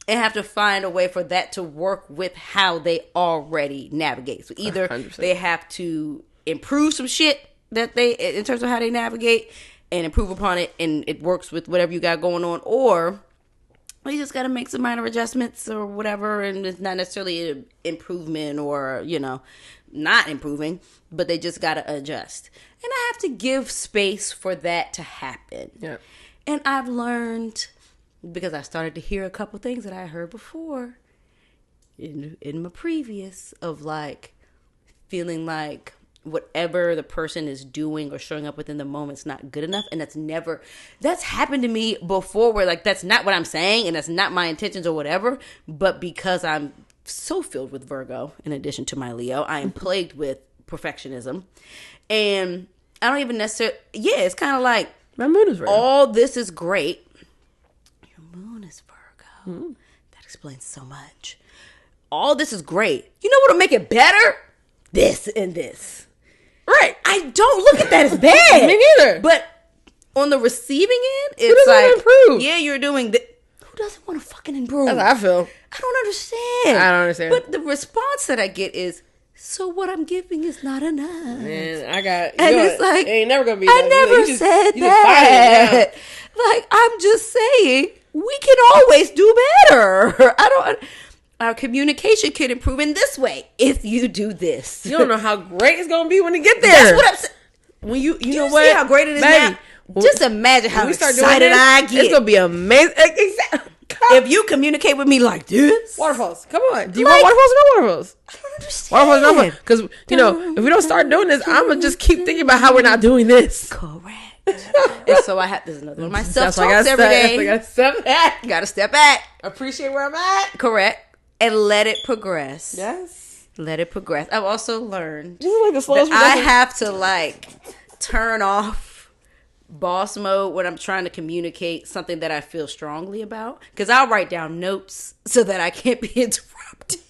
and have to find a way for that to work with how they already navigate. So either 100%. they have to improve some shit that they, in terms of how they navigate, and improve upon it, and it works with whatever you got going on, or you just got to make some minor adjustments or whatever, and it's not necessarily an improvement or, you know, not improving, but they just got to adjust. And I have to give space for that to happen. Yeah. And I've learned, because I started to hear a couple things that I heard before in my previous, of like feeling like whatever the person is doing or showing up within the moment's not good enough. And that's happened to me before, where like that's not what I'm saying and that's not my intentions or whatever, but because I'm so filled with Virgo, in addition to my Leo, I am plagued with perfectionism. And I don't even necessarily, it's kind of like, my moon is Virgo. all this is great. Your moon is Virgo. That explains so much. All this is great. You know what'll make it better? This and this. Right. I don't look at that as bad. Me neither. But on the receiving end, Who it's doesn't like, wanna improve? yeah, you're doing that. Who doesn't want to fucking improve? That's how I feel. I don't understand. I don't understand. But the response that I get is, so what I'm giving is not enough. Man, I got, And it's like, it ain't never gonna be I enough. never You just- said you just find it that. Like, I'm just saying, we can always do better. Our communication can improve in this way if you do this. You don't know how great it's gonna be when you get there. That's what I'm saying. When you Do know you what? see how great it is Baby, now? Just imagine how when we start doing excited this, I get. It's gonna be amazing. Exactly. If you communicate with me like this. Waterfalls, come on. Do you Like- want waterfalls or no waterfalls? I don't understand. Waterfalls, no. Because you know, if we don't start doing this, I'm gonna just keep thinking about how we're not doing this. Correct. And so I have, this is another one of my self That's why I talks every day. I gotta step back. Gotta step back. Appreciate where I'm at. Correct. And let it progress. Yes. Let it progress. I've also learned This is like the slowest that I have to like turn off boss mode when I'm trying to communicate something that I feel strongly about. Because I'll write down notes so that I can't be interrupted.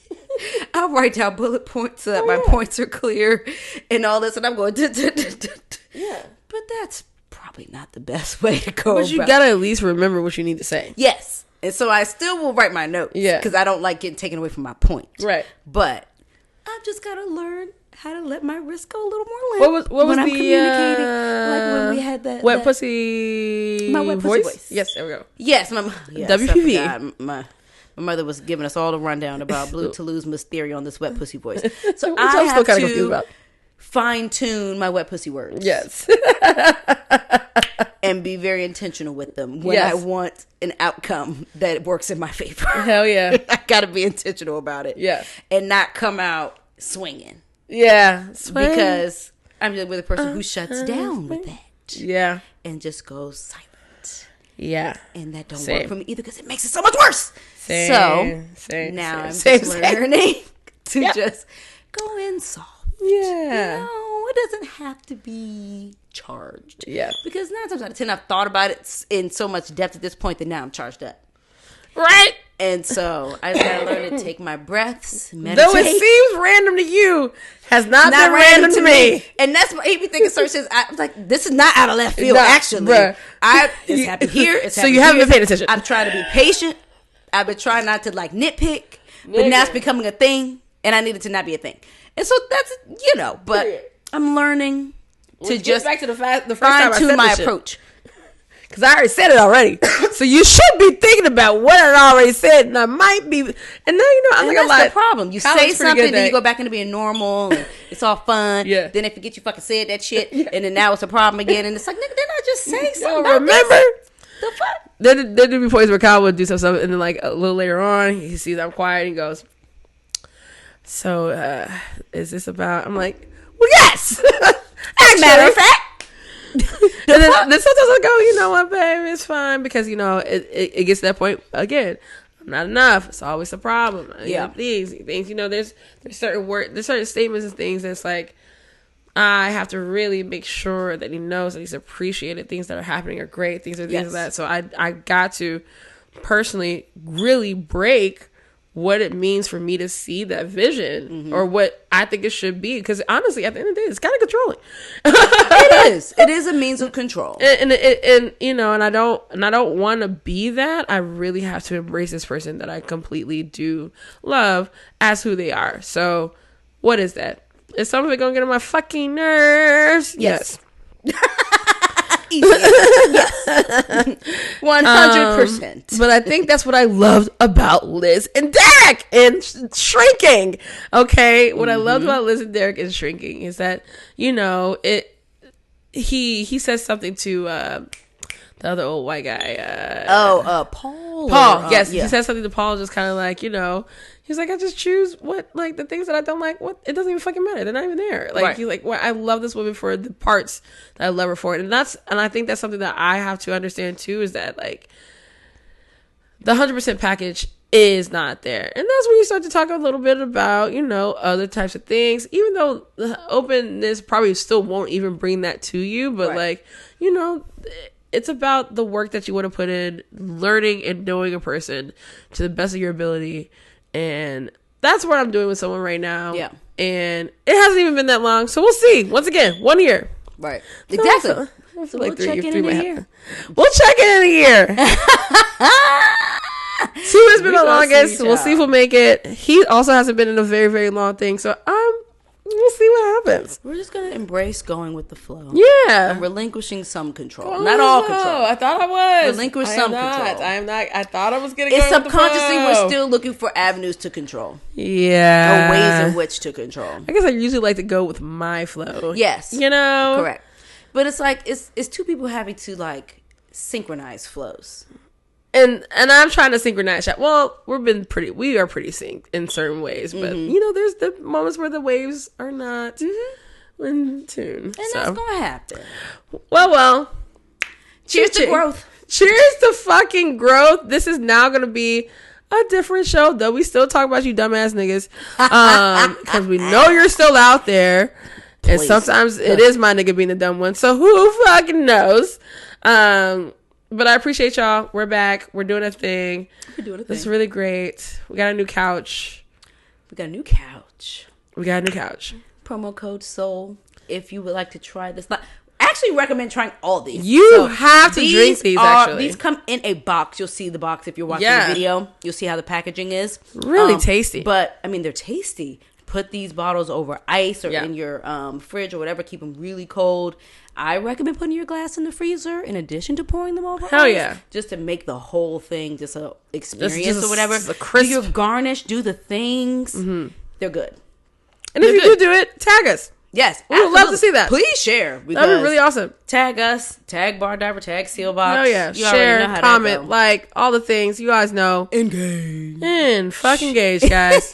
I'll write down bullet points so that my points are clear and all this. And I'm going, yeah. But that's probably not the best way to go. But you gotta at least remember what you need to say. Yes. And so I still will write my notes. Yeah. Because I don't like getting taken away from my point. Right. But I've just got to learn how to let my wrist go a little more limp. What was when I'm the communicating? Like when we had that wet pussy, my wet pussy voice. Yes, there we go. Yes, WPV. My mother was giving us all the rundown about Blue Toulouse's theory on this wet pussy voice. So I'm still kind of confused about. Fine tune my wet pussy words. Yes. And be very intentional with them when I want an outcome that works in my favor. Hell yeah. I got to be intentional about it. Yeah. And not come out swinging. Yeah. Because I'm just with a person who shuts down with that. Yeah. And just goes silent. Yeah. And that don't work for me either because it makes it so much worse. I'm just learning to just go in soft. Yeah. No, it doesn't have to be charged. Yeah. Because 9 times out of 10, I've thought about it in so much depth at this point that now I'm charged up. Right. And so I just gotta learn to take my breaths, meditate. Though it seems random to you, has not been random to me. And that's what he be thinking. Search says, I'm like, this is not out of left field. No, actually, bruh. It's happened here. It's so you haven't been paying attention. I'm trying to be patient. I've been trying not to like nitpick, but now it's becoming a thing, and I need it to not be a thing. And so that's but I'm learning to just back to the first time I fine tune said my this shit. approach. Because I already said it already. So you should be thinking about what I already said. And I might be. And now, I'm not going to lie. That's the problem. You say something, then you go back into being normal. And it's all fun. Yeah. Then they forget you fucking said that shit. Yeah. And then now it's a problem again. And it's like, nigga, didn't I just say something about remember? This? The fuck? Then there be points where Kyle would do stuff. And then like a little later on, he sees I'm quiet. And he goes, so is this about? I'm like, well, yes. As a matter of fact. And then sometimes I go, you know what, babe, it's fine because it gets to that point again. I'm not enough. It's always a problem. Yeah, things. There's certain statements and things that's like I have to really make sure that he knows that he's appreciated. Things that are happening are great. Things like that. So I got to personally really break what it means for me to see that vision or what I think it should be. Because honestly, at the end of the day, it's kind of controlling. It is a means of control. And I don't want to be that. I really have to embrace this person that I completely do love as who they are. So what is that? Is some of it going to get on my fucking nerves? Yes. Yes. 100%. But I think that's what I loved about Liz and Derek and shrinking. Okay, what I loved about Liz and Derek and shrinking is that he says something to the other old white guy. Paul. Yes, he says something to Paul, just kind of like he's like, I just choose the things that I don't like. What, it doesn't even fucking matter. They're not even there. He's like, well, I love this woman for the parts that I love her for, and I think that's something that I have to understand too. Is that like the 100% package is not there, and that's when you start to talk a little bit about other types of things. Even though the openness probably still won't even bring that to you, but it's about the work that you want to put in, learning and knowing a person to the best of your ability. And that's what I'm doing with someone right now. Yeah. And it hasn't even been that long. So we'll see. Once again, 1 year. Right. Exactly. So we'll check in a year. We'll check in a year. 2 has been the longest. We'll see if we'll make it. He also hasn't been in a very, very long thing. So we'll see what happens. We're just going to embrace going with the flow. Yeah. And relinquishing some control. Not all control. I thought I was. Relinquish some control. I am not. I thought I was going to go with subconsciously, we're still looking for avenues to control. Yeah. Or ways in which to control. I guess I usually like to go with my flow. Yes. Correct. But it's like, it's two people having to synchronize flows. And I'm trying to synchronize that. Well, we are pretty synced in certain ways, but there's the moments where the waves are not in tune. And that's gonna happen. Well. Cheers to growth. Cheers to fucking growth. This is now gonna be a different show, though we still talk about you dumbass niggas. Because we know you're still out there. And sometimes it is my nigga being the dumb one. So who fucking knows? But I appreciate y'all. We're back. We're doing a thing. It's really great. We got a new couch. Promo code SOUL. If you would like to try this. I actually recommend trying all these. You have to drink these, actually. These come in a box. You'll see the box if you're watching the video. You'll see how the packaging is. Really tasty. But, I mean, they're tasty. Put these bottles over ice or in your fridge or whatever. Keep them really cold. I recommend putting your glass in the freezer in addition to pouring them over Hell ice. Yeah. Just to make the whole thing just a experience just or whatever. Do your garnish. Do the things. Mm-hmm. They're good. And if you do it, tag us. Yes. We would love to see that. Please share. That'd be really awesome. Tag us. Tag Bar Diver. Tag Sealbox. Oh, yeah. You share, comment, like, all the things. You guys know. Engage. Fucking engage, guys.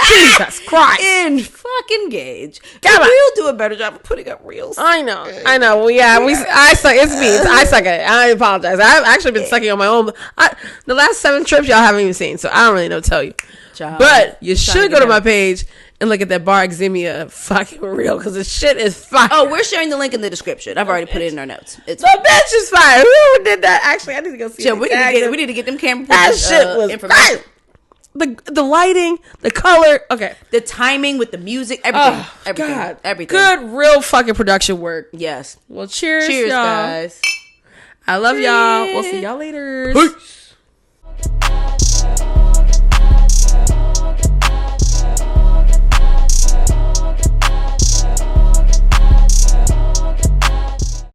Jesus Christ. Fucking engage. We'll do a better job of putting up reels. I know. Well, yeah. I suck. It's me. I suck at it. I apologize. I've actually been sucking on my own. The last 7 trips y'all haven't even seen, so I don't really know what to tell you. But you should go to my page and look at that Bar Eximia fucking reel, because the shit is fire. Oh, we're sharing the link in the description. I've already put it in our notes. The bitch is fire. Who did that? Actually, I need to go see it. We need to get them camera that shit was fire. The lighting, the color, okay. The timing with the music, everything. God. Everything. Good, real fucking production work. Yes. Well, cheers, y'all. Guys. I love y'all. We'll see y'all later. Peace.